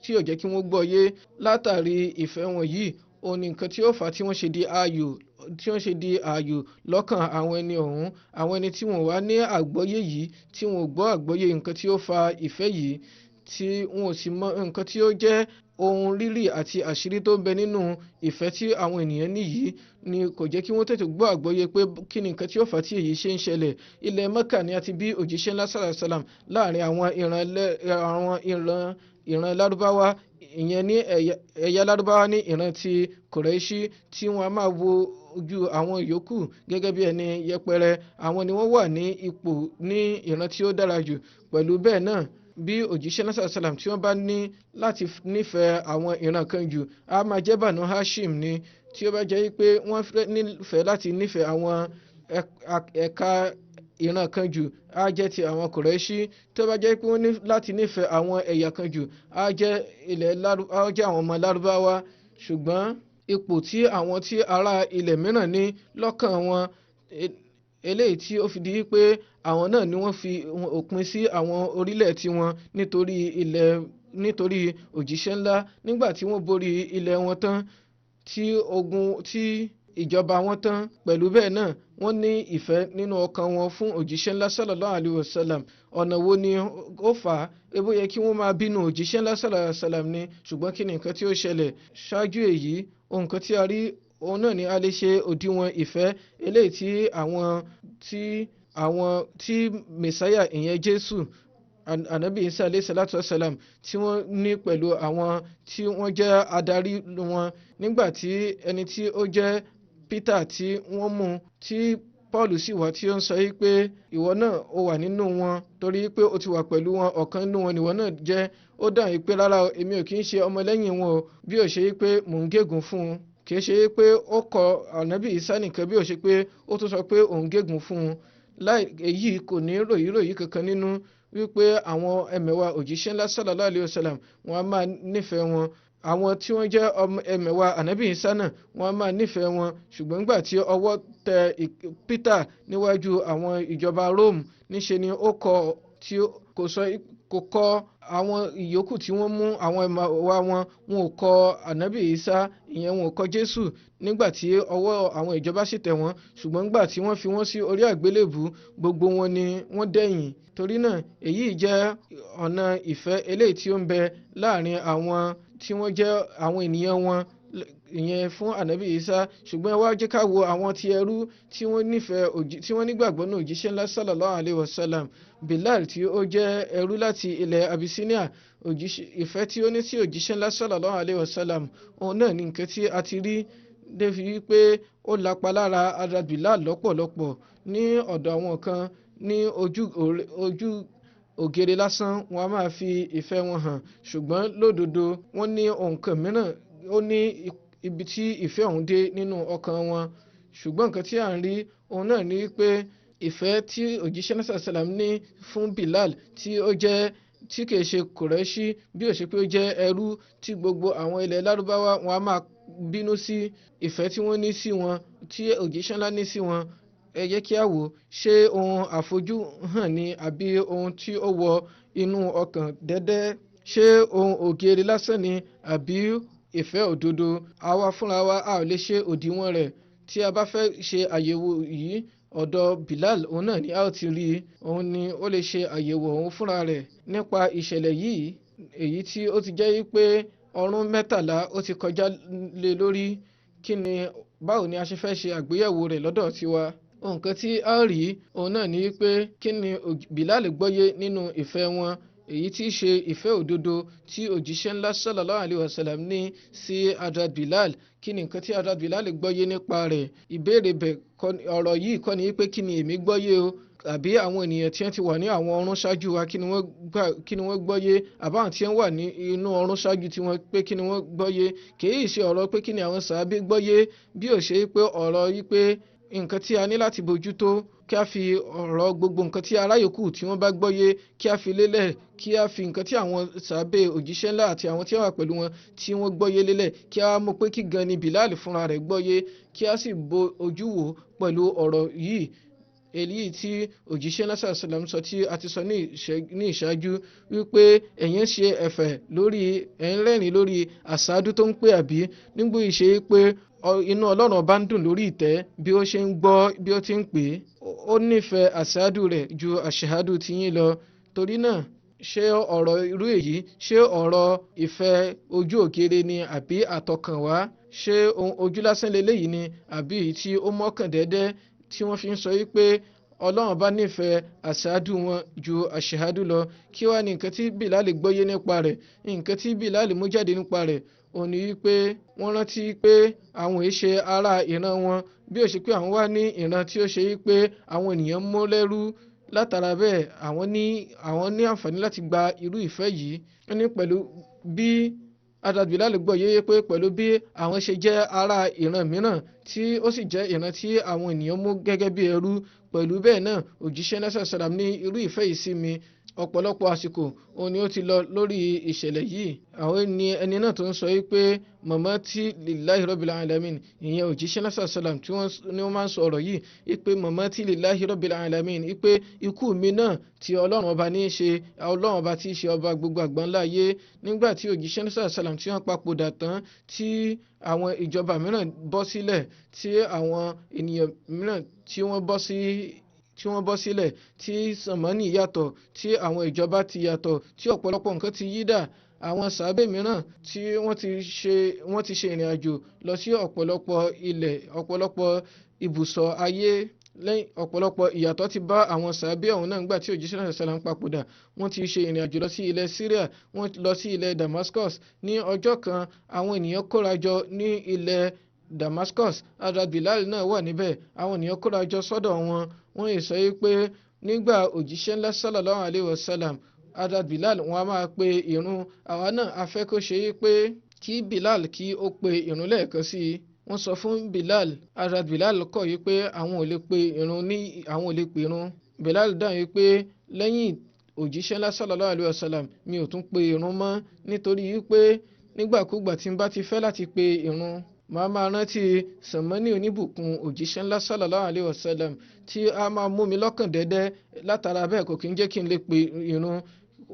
tí ò jẹ́ kí wọ́n gbọ́ yé. Látàrí ìfẹ́ wọn yìí òun ni nǹkan tí ó fà á tí wọ́n ṣe di ààyò lọ́kàn àwọn ẹni ọ̀hún. Àwọn ẹni tí wọ́n wá ní àgbọ́yé yìí, tí wọ́n ò gbọ́ àgbọ́yé nǹkan tí ó fa ìfẹ́ yìí, tí wọ́n ò sì mọ nǹkan tí ó jẹ́ ohun rírì àti àṣírí tó ń bẹ nínú ìfẹ́ tí àwọn ènìyàn ní yìí, ni kò jẹ́ kí wọ́n tètè gbọ́ àgbọ́yé pé kí ni nǹkan tí ó fà á tí èyí ṣe ń ṣẹlẹ̀. Ilẹ̀ Mẹ́kà ni a ti bí òjíṣẹ́ ńlá sallallahu alaihi wasallam láàrin àwọn ìran Lárúbáwá. ìyẹn ní ẹ̀yà lárúbáwá ní ìran ti kùrẹ́ṣí tí wọ́n á máa wo ojú àwọn yòókù gẹ́gẹ́ bí ẹni yẹpẹrẹ. Àwọn ni wọ́n wà ní ipò ní ìran tí ó dára jù. Pẹ̀lú bẹ́ẹ̀ náà bí òjíṣẹ́ náà sàlám tí wọ́n bá ní láti nífẹ̀ẹ́ àwọn ìran kan jù á máa jẹ́ Banu Hashim ni. Tí ó bá jẹ́ pé wọ́n nífẹ̀ẹ́ láti nífẹ̀ẹ́ àwọn ẹ̀ka ìran kan jù á jẹ́ ti àwọn kùrẹ́ṣí. Tí ó bá jẹ́ pé wọ́n ní láti nífẹ̀ẹ́ àwọn ẹ̀yà kan jù á jẹ́ àwọn ọmọ lárúbáwá. Ṣùgbọ́n ipò tí àwọn tí ará ilẹ̀ mìíràn ní lọ́kàn wọn eléyìí tí ó fi di pé àwọn náà ni wọ́n fi òpin sí àwọn orílẹ̀ tiwọn nítorí òjíṣẹ́ ńlá nígbà tí wọ́n borí ilẹ̀ wọn tán tí ìjọba wọn tán. Pẹ̀lú bẹ́ẹ̀ náà wọ́n ní ìfẹ́ nínú ọkàn wọn fún òjíṣẹ́ ńlá sallallahu alaihi wasallam. Ọ̀nà wo ni ó fà á? Ebo yẹ kí wọ́n máa bínú òjíṣẹ́ ńlá sallallahu alaihi wasallam ni, ṣùgbọ́n kí ni nǹkan tí ó ṣẹlẹ̀ ṣáájú èyí? Ohun kan tí a rí òun náà ni a lè ṣe òdiwọ̀n ìfẹ́ eléyìí tí mẹsáyà ìyẹn Jésù Ànábì Isa alayhi salatu wasalam tí wọ́n ní pẹ̀lú àwọn tí wọ́n jẹ́ adarí wọn nígbà tí ẹni tí ó jẹ́ Peter tí wọ́n mú tí Paul sì wá tí ó ń sọ pé ìwọ náà ó wà nínú wọn torí pé ó ti wà pẹ̀lú wọn, ọ̀kan nínú wọn nìwọ náà jẹ́. Ó dáhùn pé rárá èmi ò kì í ṣe ọmọlẹ́yìn wọn o, bí ó ṣe pé mò ń gégùn fún un. Kì í ṣe pé ó kọ Ànábì Isa nìkan bí ó ṣe pé ó tún sọ pé òun gégùn fún un. Èyí kò ní ròyìnròyìn kankan nínú wípé àwọn ẹmẹ̀wà òjíṣẹ́ ńlá sallallahu alaihi wasallam wọn a máa nífẹ̀ẹ́ wọn. Àwọn tí wọ́n jẹ́ ẹmẹ̀wà Ànábì Isa náà wọn a máa nífẹ̀ẹ́ wọn. Ṣùgbọ́n nígbà tí ọwọ́ tẹ Peter níwájú àwọn ìjọba Rome níṣe ni ó kọ tí kò kọ àwọn ìyókù tí wọ́n mú àwọn ẹmẹ̀wà wọn ò kọ Ànábì Isa, ìyẹn wọn ò kọ Jésù nígbà tí ọwọ́ àwọn ìjọba sì tẹ̀ wọ́n. Ṣùgbọ́n nígbà tí wọ́n fi wọ́n sí orí àgbélébù gbogbo wọn ni wọ́n dẹ̀yìn. Torí náà èyí jẹ́ ọ̀nà ìfẹ́ eléyìí tí ó ń bẹ láàrin àwọn tí wọ́n jẹ́ àwọn ènìyàn wọn ìyẹn fún Ànábì Isa. Ṣùgbọ́n wá jẹ́ ká wo àwọn ti ẹrú tí wọ́n nígbàgbọ́ ní òjíṣẹ́ ńlá sallallahu alaihi wasallam. Bilal tí ó jẹ́ ẹrú láti ilẹ̀ Abyssinia, ìfẹ́ tí ó ní sí òjíṣẹ́ ńlá sallallahu alaihi wasallam òun náà ní nǹkan tí a ti rí débi wípé ó lapa lára ara Bilal lọ́pọ̀lọpọ̀. Ní ọ̀dọ̀ àwọn kan ní ojú ògèrè lásán wọn a máa fi ìfẹ́ wọn hàn, ṣùgbọ́n lódodo wọ́n ní nǹkan mìíràn, ó ní ibi tí ìfẹ́ ọ̀hún dé nínú ọkàn wọn. Ṣùgbọ́n nǹkan tí à ń rí òun náà ni wípé ìfẹ́ tí òjíṣẹ́ náà sàlám ní fún Bilal tí kìí ṣe kùrẹ́ṣí bí ó ṣe pé ó jẹ́ ẹrú tí gbogbo àwọn ilẹ̀ lárúbáwá wọn a máa bínú sí ìfẹ́ tí wọ́n ní sí wọn, tí òjíṣẹ́ ńlá ní sí wọn. Ẹ jẹ́ kí a wò, ṣé ohun àfojúhàn ni àbí ohun tí ó wọ inú ọkàn dẹ́dẹ́? Ṣé ohun ògèrè lásán ni àbí ìfẹ́ òdodo? Àwa fúnra wa a ò lè ṣe òdiwọ̀n rẹ̀. Tí a bá fẹ́ ṣe àyẹ̀wò yìí ọ̀dọ̀ Bilal òun náà ni a ó ti rí, òun ni ó lè ṣe àyẹ̀wò òun fúnra rẹ̀ nípa ìṣẹ̀lẹ̀ yìí, èyí tí ó ti jẹ́ pé ọdún 13 ó ti kọjá lé lórí. Báwo ni a ṣe fẹ́ ṣe àgbéyẹ̀wò rẹ̀ lọ́dọ̀ tiwa? Nǹkan tí a rí òun náà ni pé kí ni Bilal gbọ́yé nínú ìfẹ́ wọn, èyí tí í ṣe ìfẹ́ òdodo tí òjíṣẹ́ ńlá sallallahu alaihi wasallam ní sí Hazrat Bilal. Kí ni nǹkan tí Hazrat Bilal gbọ́yé nípa rẹ̀? Ìbéèrè ọ̀rọ̀ yìí kọ́ ni pé kí ni èmi gbọ́yé o, àbí àwọn ènìyàn tí wọ́n ti wà ní àwọn ọ̀run ṣáájú wa kí ni wọ́n gbọ́yé, àbáwọn tí wọ́n wà ní inú ọ̀run ṣáájú tí wọ́n pé kí ni wọ́n gbọ́yé. Kì í ṣe ọ̀rọ̀ pé kí ni àwọn sàábé gbọ́yé bí ó ṣe pé ọ̀rọ̀ yìí pé nǹkan tí a ní láti bójútó kí a fi ọ̀rọ̀ gbogbo nǹkan tí ará yòókù tí wọ́n bá gbọ́yé kí a fi lélẹ̀, kí a fi nǹkan tí àwọn sàábé òjíṣẹ́ ńlá àti àwọn tí wọ́n wà pẹ̀lú wọn tí wọ́n gbọ́yé lélẹ̀, kí a mọ̀ pé kí gan ni Bilal fúnra rẹ̀ gbọ́yé, kí a sì bo ojú wò pẹ̀lú ọ̀rọ̀ yìí. Èyí tí òjíṣẹ́ ńlá sàlám sọ tí a ti sọ ní ìṣáájú wípé ẹ̀yin ṣe ẹ̀fẹ̀ ẹ̀ńrẹ́rìn lórí àsádú tó ń pè àbí nígbò ìṣe pé inú Ọlọ́run ọba ń dùn lórí ìtẹ́ bí ó ṣe ń gbọ́ bí ó ti ń pè é. Ó nífẹ̀ẹ́ àsádù rẹ̀ ju àṣehádù tiyín lọ. Torí náà ṣé ọ̀rọ̀ irú èyí, ṣé ọ̀rọ̀ ìfẹ́ ojú òkèrè ni àbí àtọkànwá? Ṣé ojú lásán leléyìí ni àbí tí ó mọ́kàn dẹ́dẹ́ tí wọ́n fi ń sọ wípé ọlọ́run bá nífẹ̀ẹ́ àṣáádù wọn ju àṣáádù lọ. Kí wá ní nǹkan tí Bilal gbọ́yé nípa rẹ̀? Nǹkan tí Bilal mú jáde nípa rẹ̀ òun ni wípé wọ́n rántí pé àwọn èṣe ara ìran wọn, bí ó ṣe pé àwọn wà ní ìran tí ó ṣe wípé àwọn ènìyàn mú lẹ́rú. Látara bẹ́ẹ̀ àwọn ní àǹfààní láti gba irú ìfẹ́ yìí. Wọ́n ní pẹ̀lú bí Hazrat Bilal gbọ́ yéye pé pẹ̀lú bí àwọn ṣe jẹ́ ara ìran mìíràn tí ó sì jẹ́ ìran tí àwọn ènìyàn mú gẹ́gẹ́ bí ẹrú, pẹ̀lú bẹ́ẹ̀ náà òjíṣẹ́ náà sàlám ní irú ìfẹ́ yìí sí mi. Ọ̀pọ̀lọpọ̀ àsìkò òun ni ó ti lọ lórí ìṣẹ̀lẹ̀ yìí. Àwọn ẹni náà tó ń sọ wípé mamati lillahi rabbil alamin, ìyẹn òjíṣẹ́ náà sàlám tí wọ́n máa ń sọ ọ̀rọ̀ yìí wípé mamati lillahi rabbil alamin, wípé ikú mi náà tí ọlọ́run ọba ní í ṣe, ọlọ́run ọba tí í ṣe ọba gbogbo àgbáńlá ayé. Nígbà tí òjíṣẹ́ náà sàlám tí wọ́n papòdà tán, tí àwọn ìjọba mìíràn bọ́ sílẹ̀, tí àwọn ènìyàn mìíràn tí wọ́n bọ́ sílẹ̀, tí sàmánì yàtọ̀, tí àwọn ìjọba ti yàtọ̀, tí ọ̀pọ̀lọpọ̀ nǹkan ti yí dà. Àwọn sàábé mìíràn tí wọ́n ti ṣe ìrìn àjò lọ sí ọ̀pọ̀lọpọ̀ ilẹ̀, ọ̀pọ̀lọpọ̀ ibùsọ̀ ayé, lẹ́yìn ọ̀pọ̀lọpọ̀ ìyàtọ̀ ti bá àwọn sàábé ọ̀hún náà nígbà tí òjíṣẹ́ náà sàlám papòdà. Wọ́n ti ṣe ìrìn àjò lọ sí ilẹ̀ Syria, wọ́n lọ sí ilẹ̀ Damascus. Ní ọjọ́ kan àwọn ènìyàn kórajọ ní ilẹ̀ Damascus, Hazrat Bilal náà wà níbẹ̀. Àwọn ènìyàn kórajọ sọ́dọ̀ wọn. Wọ́n yìí sọ wípé nígbà òjíṣẹ́ ńlá sallallahu alaihi wasallam, Hazrat Bilal wọn a máa pe ìrun. Àwa náà a fẹ́ kó ṣe wípé kí Bilal kí ó pe ìrun lẹ́ẹ̀kan sí i. Wọ́n sọ fún Bilal, Hazrat Bilal kọ̀ wípé àwọn ò lè pe ìrun. Bilal dáhùn wípé lẹ́yìn òjíṣẹ́ ńlá sallallahu alaihi wasallam mi ò tún pe ìrun mọ́, nítorí wípé nígbàkúgbà tí n bá ti fẹ́ láti pe ìrun, màá máa rántí sànmọ́nì oníbùkún òjíṣẹ́ ńlá sallallahu alaihi wasallam tí a máa mú mi lọ́kàn dẹ́dẹ́. Látara bẹ́ẹ̀ kò kí ń jẹ́ kí n lè pe ìrun,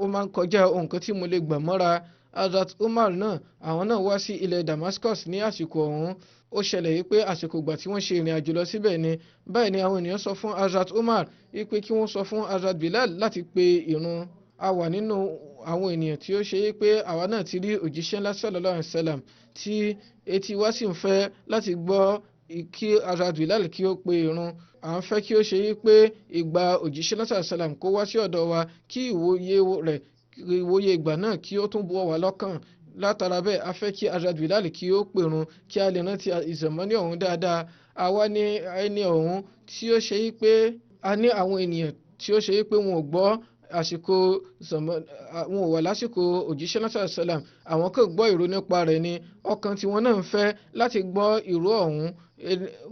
ó máa ń kọjá ohun kan tí mo lè gbà mọ́ra. Hazrat Umar náà, àwọn náà wá sí ilẹ̀ Damascus ní àsìkò ọ̀hún. Ó ṣẹlẹ̀ wípé àsìkò ìgbà tí wọ́n ṣe ìrìn àjò lọ síbẹ̀ ni. Báyìí ni àwọn ènìyàn sọ fún Hazrat Umar wípé kí wọ́n sọ fún Hazrat Bilal láti pe ìrun. A wà nínú àwọn ènìyàn tí ó ṣe wípé àwa náà ti rí òjíṣẹ́ ńlá sallallahu alaihi wasallam tí etí wa sì ń fẹ́ láti gbọ́ kí Hazrat Bilal kí ó pe ìrun. À ń fẹ́ kí ó ṣe wípé ìgbà òjíṣẹ́ ńlá sallallahu alaihi wasallam kó wá sí ọ̀dọ̀ wa, kí ìwòye ìgbà náà kí ó tún bọ́ wá lọ́kàn. Látara bẹ́ẹ̀ a fẹ́ kí Hazrat Bilal kí ó pèrun kí a lè rántí ìsọ̀mọ́nì ọ̀hún dáadáa. Àwa ní ẹni ọ̀hún tí ó ṣe wípé a ní àwọn ènìyàn tí ó ṣe wípé wọn ò gbọ́ àsìkò wọn ò wà lásìkò òjíṣẹ́ náà sàlám, àwọn kò gbọ́ ìró nípa rẹ̀ ni. Ọkàn tí wọ́n náà ń fẹ́ láti gbọ́ ìró ọ̀hún,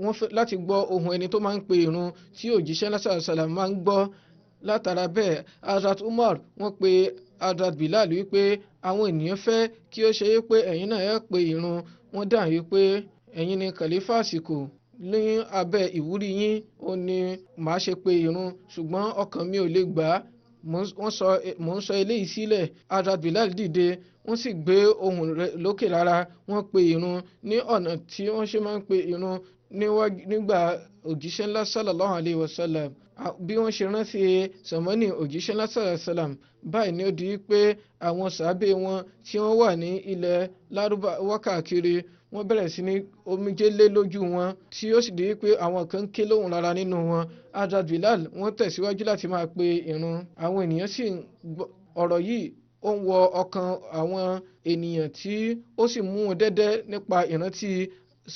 wọ́n fẹ́ láti gbọ́ ohùn ẹni tó máa ń pe ìrun tí òjíṣẹ́ náà sàlám máa ń gbọ́. Látara bẹ́ẹ̀ Hazrat Umar wọ́n pe Hazrat Bilal wípé àwọn ènìyàn fẹ́ kí ó ṣe wípé ẹ̀yin náà ẹ pe ìrun. Wọ́n dáhùn wípé ẹ̀yin ni kàlífà àsìkò, ní abẹ́ ìwúrí yín ó ní màá ṣe pe ìrun, ṣùgbọ́n ọkàn mi ò lè gbà á. Mò ń sọ eléyìí sílẹ̀. Hazrat Bilal dìde, wọ́n sì gbé ohùn rẹ̀ lókè rárá, wọ́n pe ìrun ní ọ̀nà tí wọ́n ṣe máa ń pe ìrun nígbà òjíṣẹ́ ńlá sallallahu alaihi wasallam. Bí wọ́n ṣe rántí sàmọ́nì òjíṣẹ́ ńlá sallallahu alaihi wasallam, báyìí ni ó di pé àwọn sàábé wọn tí wọ́n wà ní ilẹ̀ Lárúbáwá káàkiri wọ́n bẹ̀rẹ̀ sí ní omijé lé lójú wọn, tí ó sì di pé àwọn kan ké lóhùn rárá nínú wọn. Hazrat Bilal wọ́n tẹ̀síwájú láti máa pe ìrun. Àwọn ènìyàn sì ọ̀rọ̀ yìí ó ń wọ ọkàn àwọn ènìyàn tí ó sì mú wọn dẹ́dẹ́ nípa ìrántí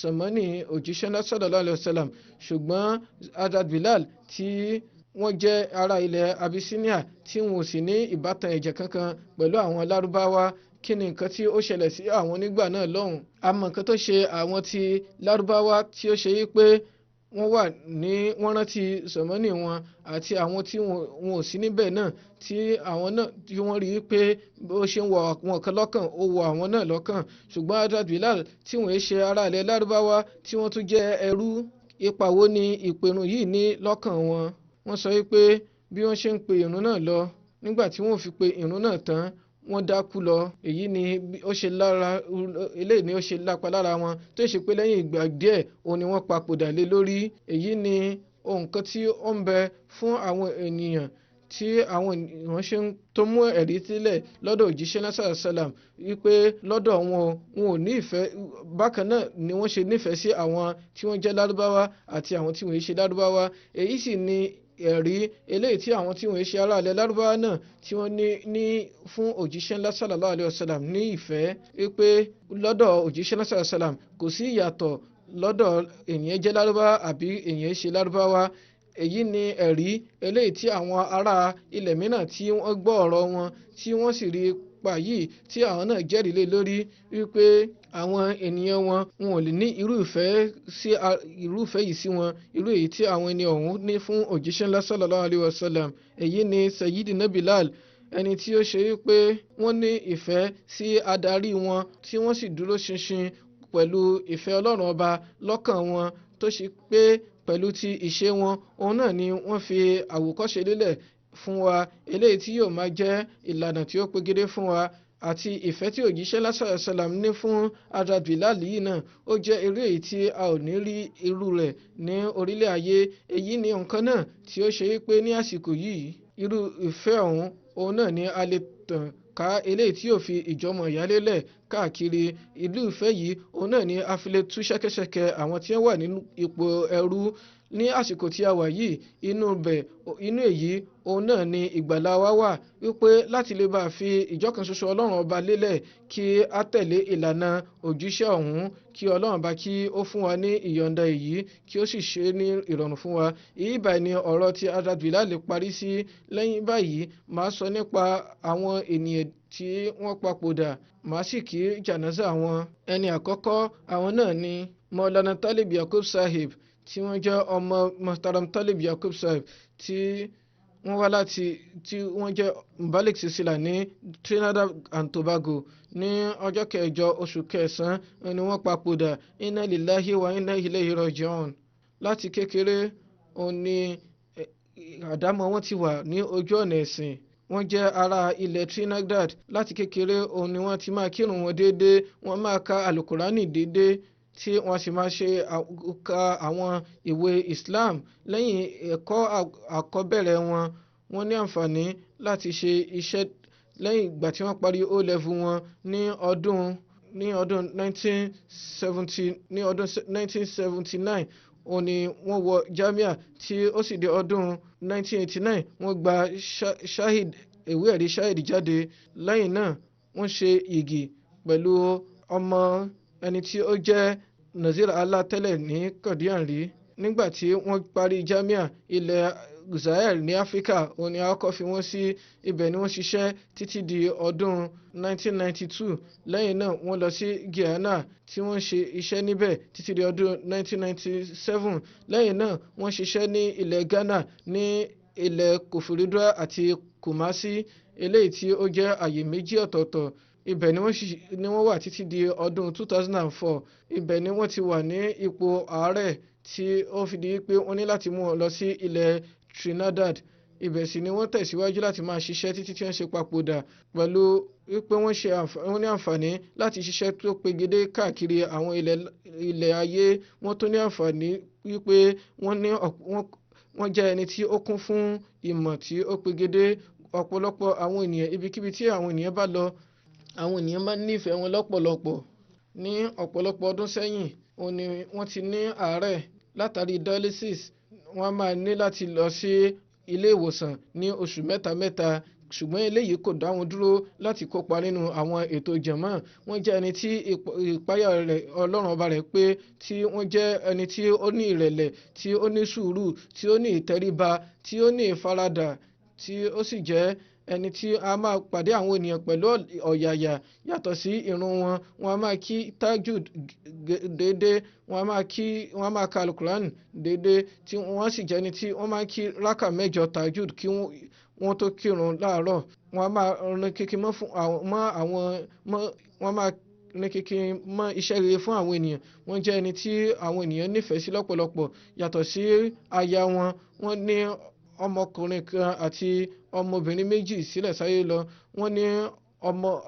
sàmọ́nì òjíṣẹ́ náà sallallahu alaihi wasallam. Ṣùgbọ́n Hazrat Bilal tí wọ́n jẹ́ ará ilẹ̀ Abyssinia tí wọn ò sì ní ìbátan ẹ̀jẹ̀ kankan pẹ̀lú àwọn Lárúbáwá, kí ni nǹkan tí ó ṣẹlẹ̀ sí àwọn nígbà náà lọ́hùn? Àmọ́ nǹkan tó ṣe àwọn ti Lárúbáwá tí ó ṣe yí pé wọ́n rántí sàmọ́nì wọn, àti àwọn tí wọn ò sí níbẹ̀ náà tí àwọn náà tí wọ́n rí i pé ó ṣe ń wọ àwọn kan lọ́kàn ó wọ àwọn náà lọ́kàn. Ṣùgbọ́n Hazrat Bilal tí wọ́n ṣe ará ilẹ̀ Lárúbáwá tí wọ́n tún jẹ́ ẹrú, ipa wo ni ìpèrun yìí ní lọ́kàn wọn? Wọ́n sọ wípé bí wọ́n ṣe ń pe ìrun náà lọ, nígbà tí wọ́n fi pe ìrun náà tán wọ́n dákú lọ. Èyí ni eléyìí ni ó ṣe lápa lára wọn, tó ṣe pé lẹ́yìn ìgbà díẹ̀ òun ni wọ́n papòdà lé lórí. Èyí ni ohun kan tí ó ń bẹ fún àwọn ènìyàn tí àwọn ènìyàn ṣe ń tó mú ẹ̀rí sílẹ̀ lọ́dọ̀ òjíṣẹ́ náà sàlám wípé lọ́dọ̀ wọn ò ní ìfẹ́ bákan náà ni wọ́n ṣe nífẹ̀ẹ́ sí àwọn tí wọ́n jẹ́ Lárúbáwá àti àwọn tí wọ́n ṣe Lárúbáwá. Èyí sì ni ẹ̀rí eléyìí tí àwọn tí wọ́n ṣe ará ilẹ̀ lárúbáwá náà tí wọ́n ní fún òjíṣẹ́ ńlá sallallahu alayhi wa sallam ní ìfẹ́ wípé lọ́dọ̀ òjíṣẹ́ ńlá sallallahu alayhi wa sallam kò sí ìyàtọ̀ lọ́dọ̀ ènìyàn jẹ́ lárúbáwá àbí ènìyàn ṣe lárúbáwá. Èyí ni ẹ̀rí eléyìí tí àwọn ará ilẹ̀ mìíràn tí wọ́n gbọ́ ọ̀rọ̀ wọn tí wọ́n sì rí pa yìí tí àwọn náà jẹ́rìí lé lórí wípé àwọn ènìyàn wọn ò lè ní irú ìfẹ́ yìí sí wọn irú èyí tí àwọn ẹni ọ̀hún ní fún òjíṣẹ́ ńlá sallallahu alayhi wa sallam. Èyí ni Sayyidina Bilal, ẹni tí ó ṣe wípé wọ́n ní ìfẹ́ sí adarí wọn tí wọ́n sì dúró ṣinṣin pẹ̀lú ìfẹ́ Ọlọ́run ọba lọ́kàn wọn tó ṣe pé pẹ̀lú ti ìṣe wọn òun náà ni wọ́n fi àwòkọ́ṣe lélẹ̀ fún wa eléyìí tí yóò máa jẹ́ ìlànà tí ó pegedé fún wa. Àti ìfẹ́ tí òjíṣẹ́ lásàlá sàlám ní fún Hazrat Bilal yìí náà ó jẹ́ eré èyí tí a ò ní rí irú rẹ̀ ní orílẹ̀ ayé. Èyí ni nǹkan náà tí ó ṣe wípé ní àsìkò yìí irú ìfẹ́ ọ̀hún òun náà ni a lè tàn ká eléyìí tí yóò fi ìjọmọ̀ ìyálélẹ̀ káàkiri. Ìlú ìfẹ́ yìí òun náà ni a fi lè tú ṣẹ́kẹ́ṣẹkẹ̀ àwọn tí wọ́n wà nínú ipò ẹrú ní àsìkò tí a wà yìí. Inú èyí òun náà ni ìgbàlà wa wà wípé láti lè bá fi ìjọkan ṣoṣo Ọlọ́run ọba lélẹ̀ kí a tẹ̀lé ìlànà òjíṣẹ́ ọ̀hún kí Ọlọ́run ọba kí ó fún wa ní ìyọ̀ǹda èyí kí ó sì ṣe ní ìrọ̀rùn fún wa. Èyí báyìí ni ọ̀rọ̀ tí Hazrat Bilal lè parí sí. Lẹ́yìn báyìí màá sọ nípa àwọn ènìyàn tí wọ́n papòdà màá sì kí jànáza wọn. Ẹni àkọ́kọ́ àwọn náà ni Maulana Talib Yakub Sahib tí wọ́n jẹ́ ọmọ Muhtaram Talib Yakub Sahib tí wọ́n wá láti tí wọ́n jẹ́ Mbalik Sisila ní Trinidad and Tobago ní ọjọ́ 8 oṣù kẹsàn-án ni wọ́n papòdà. Inna lillahi wa inna ilayhi raji'un. Láti kékeré òun ni àdámọ́ wọn ti wà ní ojú ọ̀nà ẹ̀sìn. Wọ́n jẹ́ ará ilẹ̀ Trinidad. Láti kékeré òun ni wọ́n ti máa kírun wọn déédéé, wọ́n máa ka alukurani déédéé tí wọ́n sì máa ṣe ka àwọn ìwé Islam. Lẹ́yìn ẹ̀kọ́ àkọ́bẹ̀rẹ̀ wọn wọ́n ní àǹfààní láti ṣe iṣẹ́ lẹ́yìn ìgbà tí wọ́n parí O-level wọn ní ọdún 1979 òun ni wọ́n wọ Jamia tí ó sì di ọdún 1989 wọ́n gba ìwé ẹ̀rí Shahid jáde. Lẹ́yìn náà wọ́n ṣe igi pẹ̀lú ọmọ ẹni tí ó jẹ́ Nazir Allah tẹ́lẹ̀ ní Qadian rí. Nígbà tí wọ́n parí Jamia ilẹ̀ Zaire ní Áfíríkà òun ni a kọ́ fi wọ́n sí. Ibẹ̀ ni wọ́n ṣiṣẹ́ títí di ọdún 1992. Lẹ́yìn náà wọ́n lọ sí Guyana tí wọ́n ṣe iṣẹ́ níbẹ̀ títí di ọdún 1997. Lẹ́yìn náà wọ́n ṣiṣẹ́ ní ilẹ̀ Ghana ní ilẹ̀ Koforidua àti Kumasi eléyìí tí ó jẹ́ àyè méjì ọ̀tọ̀ọ̀tọ̀. Ibẹ̀ ni wọ́n wà títí di ọdún 2004. Ibẹ̀ ni wọ́n ti wà ní ipò àárẹ̀ tí ó fi di pé wọ́n ní láti mú wọn lọ sí ilẹ̀ Trinidad. Ibẹ̀ sì ni wọ́n tẹ̀síwájú láti máa ṣiṣẹ́ títí tí wọ́n ṣe papòdà pẹ̀lú wípé wọ́n ní àǹfààní láti ṣiṣẹ́ tó pegedé káàkiri àwọn ilẹ̀ ayé. Wọ́n tún ní àǹfààní wípé wọ́n jẹ́ ẹni tí ó kún fún ìmọ̀ tí ó pegedé. Ọ̀pọ̀lọpọ̀ àwọn ènìyàn ibikíbi tí àwọn ènìyàn bá lọ àwọn ènìyàn máa ń nífẹ̀ẹ́ wọn lọ́pọ̀lọpọ̀. Ní ọ̀pọ̀lọpọ̀ ọdún sẹ́yìn òun ni wọ́n ti ní àárẹ̀ látàrí dialysis. Wọ́n máa ní láti lọ sí ilé ìwòsàn ní oṣù mẹ́ta ṣùgbọ́n eléyìí kò dá wọn dúró láti kópa nínú àwọn ètò jàmáà. Wọ́n jẹ́ ẹni tí ìpáyà Ọlọ́run ọba rẹ̀ pé tí wọ́n jẹ́ ẹni tí ó ní ìrẹ̀lẹ̀ tí ó ní sùúrù tí ó ní ìtẹríba tí ó ní ìfaradà tí ó sì jẹ́ ẹni tí a máa pàdé àwọn ènìyàn pẹ̀lú ọ̀yàyà. Yàtọ̀ sí irun wọn a máa kí tajud déédéé, wọn a máa ka alukuran déédéé tí wọ́n sì jẹ́ ẹni tí wọ́n máa kí rákà 8 tajud kí wọ́n tó kírun láàárọ̀. Wọ́n a máa rin kíkí mọ́ iṣẹ́ rere fún àwọn ènìyàn. Wọ́n jẹ́ ẹni tí àwọn ènìyàn nífẹ̀ẹ́ sí lọ́pọ̀lọpọ̀. Yàtọ̀ sí aya wọ́n ní ọmọkùnrin kan àti ọmọbìnrin méjì sílẹ̀ sáyé lọ. Wọ́n ní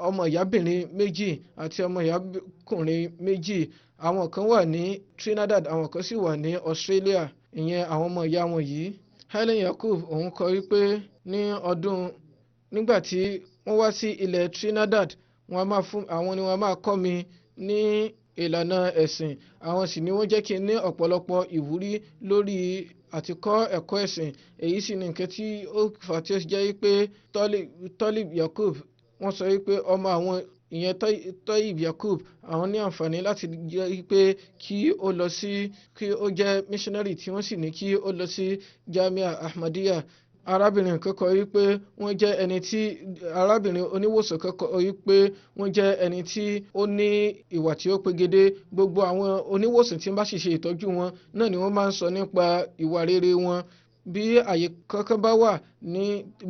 ọmọ ìyábìnrin méjì àti ọmọ ìyákùnrin méjì. Àwọn kan wà ní Trinidad àwọn kan sì wà ní Australia. Ìyẹn àwọn ọmọ ìyá wọn yìí. Helen Yakub òun kọ wípé nígbà tí wọ́n wá sí ilẹ̀ Trinidad àwọn ni wọ́n máa kọ́ mi ní ìlànà ẹ̀sìn, àwọn sì ni wọ́n jẹ́ kí n ní ọ̀pọ̀lọpọ̀ ìwúrí lórí àti kọ́ ẹ̀kọ́ ẹ̀sìn. Èyí sì ni nǹkan tí ó fà tí ó jẹ́ pé Tolib Yakub wọ́n sọ pé ọmọ àwọn ìyẹn Toyib Yakub àwọn ní àǹfààní láti jẹ́ pé kí ó jẹ́ missionary tí wọ́n sì ní kí ó lọ sí Jamia Ahmadiyya. Arábìnrin kọ́kọ́ wípé wọ́n jẹ́ ẹni tí arábìnrin oníwòsàn kọ́kọ́ wípé wọ́n jẹ́ ẹni tí ó ní ìwà tí ó pegedé. Gbogbo àwọn oníwòsàn tí ń bá sì ṣe ìtọ́jú wọn náà ni wọ́n máa ń sọ nípa ìwà rere wọn. Bí àyè kankan bá wà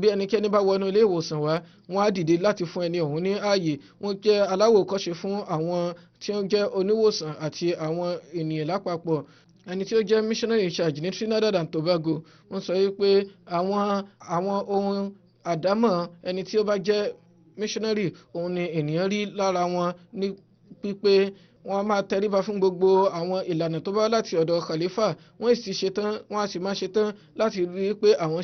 bí ẹnikẹ́ni bá wọnú ilé ìwòsàn wá, wọ́n á dìde láti fún ẹni ọ̀hún ní ààyè. Wọ́n jẹ́ aláwòkọ́ṣe fún àwọn tí ó jẹ́ oníwòsàn àti àwọn ènìyàn lápapọ̀. Ẹni tí ó jẹ́ missionary in charge ní Trinidad and Tobago wọ́n sọ wípé àwọn ohun àdámọ̀ ẹni tí ó bá jẹ́ missionary òun ni ènìyàn rí lára wọn ní pípé wọ́n máa tẹríba fún gbogbo àwọn ìlànà tó bá láti ọ̀dọ̀ khalifa. Wọ́n sì ṣetán, wọ́n á sì máa ṣetán láti rí i pé àwọn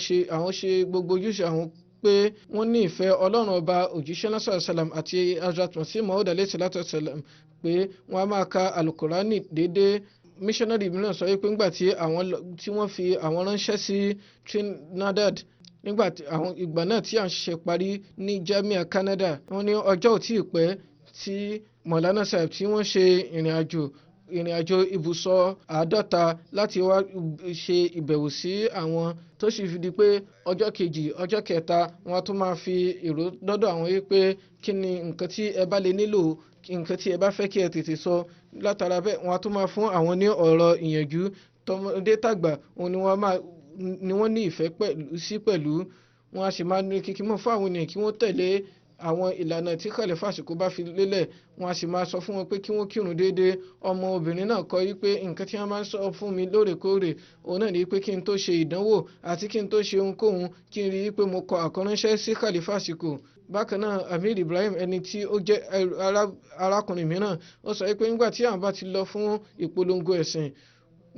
ṣe gbogbo ojúṣe àwọn pé wọ́n ní ìfẹ́ Ọlọ́run ọba òjíṣẹ́ náà sàlám àti Hazrat Masih Maud alayhi salatu salam, pé wọ́n á máa ka alukurani déédéé. Missionary mìíràn sọ wípé nígbà tí wọ́n fi àwọn ránṣẹ́ sí Trinidad nígbà ìgbà náà tí à ń ṣe parí ní Jamia Canada, wọ́n ní ọjọ́ ò tí ì pẹ́ tí Maulana Sahib tí wọ́n ṣe ìrìn àjò ibùsọ̀ 50 láti wá ṣe ìbẹ̀wò sí àwọn tó sì fi di pé ọjọ́ kejì ọjọ́ kẹta wọ́n tún máa fi èrò dọ́dọ̀ àwọn wípé kí ni nǹkan tí ẹ bá lè nílò, nǹkan tí ẹ bá fẹ́ kí ẹ tètè sọ. Látara bẹ́ẹ̀ wọ́n tún máa fún àwọn ní ọ̀rọ̀ ìyànjú tọmọdé tàgbà, òun ni wọ́n ní ìfẹ́ sí pẹ̀lú. Wọ́n á sì máa ní kíkí mọ́ fún àwọn ènìyàn kí wọ́n tẹ̀lé àwọn ìlànà tí khalifa àsìkò bá fi lélẹ̀. Wọ́n á sì máa sọ fún wọn pé kí wọ́n kírun déédéé. Ọmọ obìnrin náà kọ wípé nǹkan tí wọ́n máa ń sọ fún mi lóòrèkóòrè òun náà ni pé kí n tó ṣe ìdánwò àti kí n tó ṣe ohunkóhun kí n rí i pé mo kọ àkọ́ránṣẹ́ sí khalifa àsìkò. Bákan náà Amir Ibrahim ẹni tí ó jẹ́ arákùnrin mìíràn ó sọ pé nígbà tí àwọn bá ti lọ fún ìpolongo ẹ̀sìn,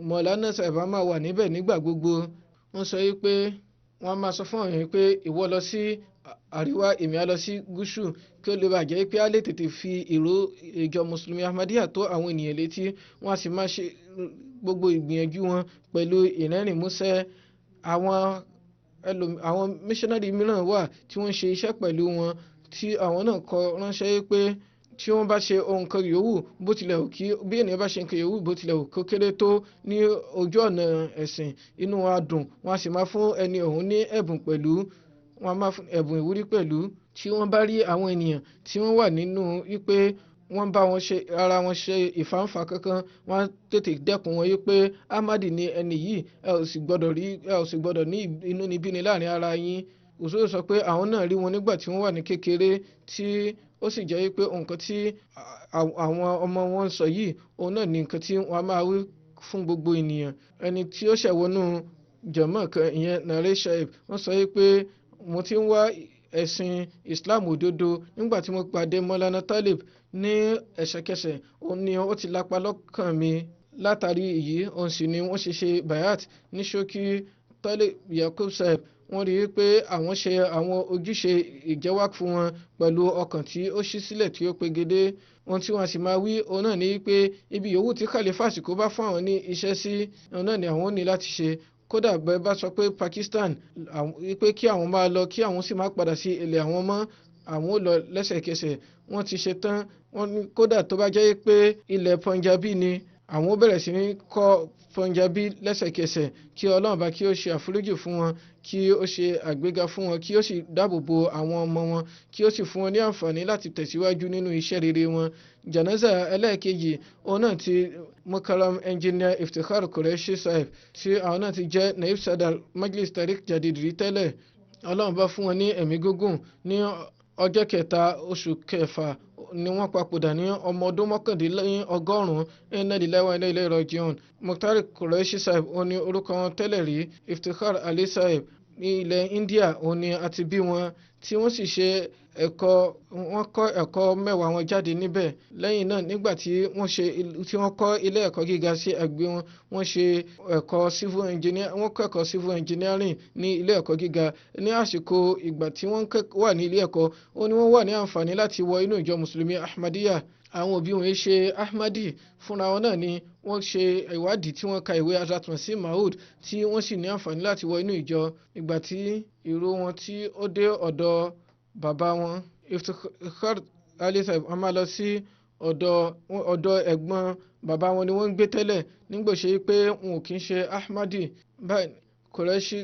Maulana Sahib máa wà níbẹ̀ nígbà gbogbo. Wọ́n sọ pé wọ́n máa sọ fún àwọn èèyàn pé ìwọ lọ sí àríwá, èmi á lọ sí gúúsù, kí ó lè bàjẹ́ pé a lè tètè fi ìjọ mùsùlùmí Ahmadiyya tó àwọn ènìyàn létí. Wọ́n á sì máa ṣe gbogbo ìgbìyànjú wọn pẹ̀lú ìrẹ́rìn músẹ́. Àwọn missionary mìíràn wà tí wọ́n ṣe iṣẹ́ pẹ̀lú wọn tí àwọn náà kọ ránṣẹ́ pé tí wọ́n bá ṣe ohun kan yòówù bó tilẹ̀ wù kí bí ènìyàn bá ṣe nǹkan yòówù bó tilẹ̀ wù kó kéré tó ní ojú ọ̀nà ẹ̀sìn, inú wa dùn. Wọ́n á sì máa fún ẹni ọ̀hún ní ẹ̀bùn pẹ̀lú. Wọ́n á máa fún ẹ̀bùn ìwúrí pẹ̀lú. Tí wọ́n bá rí àwọn ènìyàn tí wọ́n wà nínú wípé wọ́n bá ara wọn ṣe ìfàǹfà kankan, wọ́n á tètè dẹ́kun wọn wípé Ahmadi ni ẹni yìí, ẹ ò sì gbọ́dọ̀ ní inúnibíni láàrin ara yín. Òṣèré sọ pé àwọn náà rí wọn nígbà tí wọ́n wà ní kékeré tí ó sì jẹ́ wípé nǹkan tí àwọn ọmọ wọn sọ yìí òun náà ni nǹkan tí wọ́n máa wí fún gbogbo ènìyàn. Ẹni tí ó ṣẹ̀wọ̀nù jàmáà kan ìyẹn Nare Shaib wọ́n sọ wípé mo ti ń wá ẹ̀sìn Islam òdodo nígbà tí mo pàdé Maulana Talib ní ẹsẹ̀kẹsẹ̀ òun ni ó ti lápa lọ́kàn mi. Látàrí èyí òun sì ni wọ́n ṣe bayat ní ṣókí. Talib Yakub Sahib wọ́n rí i pé àwọn ṣe àwọn ojúṣe ìjẹ́wá fún wọn pẹ̀lú ọkàn tí ó ṣí sílẹ̀ tí ó pegedé. Ohun tí wọ́n sì máa wí òun náà ni pé ibi yòówù tí khalifa àsìkò bá fún àwọn ní iṣẹ́ sí òun náà ni àwọn ní láti ṣe. Kódà bẹ́ẹ̀ bá sọ pé Pakistan pé kí àwọn máa lọ kí àwọn sì máa padà sí ilẹ̀ àwọn mọ́, àwọn ò lọ lẹ́sẹ̀kẹsẹ̀. Wọ́n ti ṣe tán. Wọ́n ní kódà tó bá jẹ́ pé ilẹ̀ Punjabi ni àwọn ó bẹ̀rẹ̀ sí ní kọ́ Punjabi lẹ́sẹ̀kẹsẹ̀ kí Ọlọ́run bá kí ó ṣe àforíjì fún wọn, kí ó ṣe àgbéga fún wọn, kí ó sì dáàbò bo àwọn ọmọ wọn, kí ó sì fún wọn ní àǹfààní láti tẹ̀síwájú nínú iṣẹ́ rere wọn. Janaza ẹlẹ́ẹ̀kejì òun náà ti Mukarram Engineer Iftikhar Qureshi Sahib tí àwọn náà ti jẹ́ Naib Sadar Majlis Tariq Jadid rí tẹ́lẹ̀. Ọlọ́run bá fún wọn ní ẹ̀mí gígùn. Ní ọjọ́ kẹta oṣù kẹfà ni wọ́n papòdà ní ọmọ ọdún 119 inna lillahi wa inna ilayhi raji'un. Mukhtar Qureshi Sahib òun ni orúkọ wọn tẹ́lẹ̀ rí. Iftikhar Ali Sahib ní ilẹ̀ India òun ni a ti bí wọn tí wọ́n sì ṣe wọ́n kọ́ ẹ̀kọ́ mẹ́wàá wọn jáde níbẹ̀. Lẹ́yìn náà nígbà tí wọ́n kọ́ ilé ẹ̀kọ́ gíga sí àgbẹ̀ wọn, wọ́n ṣe ẹ̀kọ́ civil engineer, wọ́n kẹ́kọ̀ọ́ civil engineering ní ilé ẹ̀kọ́ gíga. Ní àsìkò ìgbà tí wọ́n wà ní ilé ẹ̀kọ́ ó ní wọ́n wà ní àǹfààní láti wọ inú ìjọ mùsùlùmí Ahmadiyya. àwọn òbí wọn ṣe Ahmadi, fúnra wọn náà ni wọ́n ṣe ìwádìí tí wọ́n ka ìwé Hazrat Masih Maud tí wọ́n sì ní àǹfààní láti wọ inú ìjọ. Ìgbà tí ìró wọn tí ó dé ọ̀dọ̀ bàbá wọn Iftikhar Ali Sahib, wọ́n máa lọ sí ọ̀dọ̀ ẹ̀gbọ́n bàbá wọn ni wọ́n ń gbé tẹ́lẹ̀. Nígbà ṣe pé wọn ò kí ń ṣe Ahmadi, báyìí Qureshi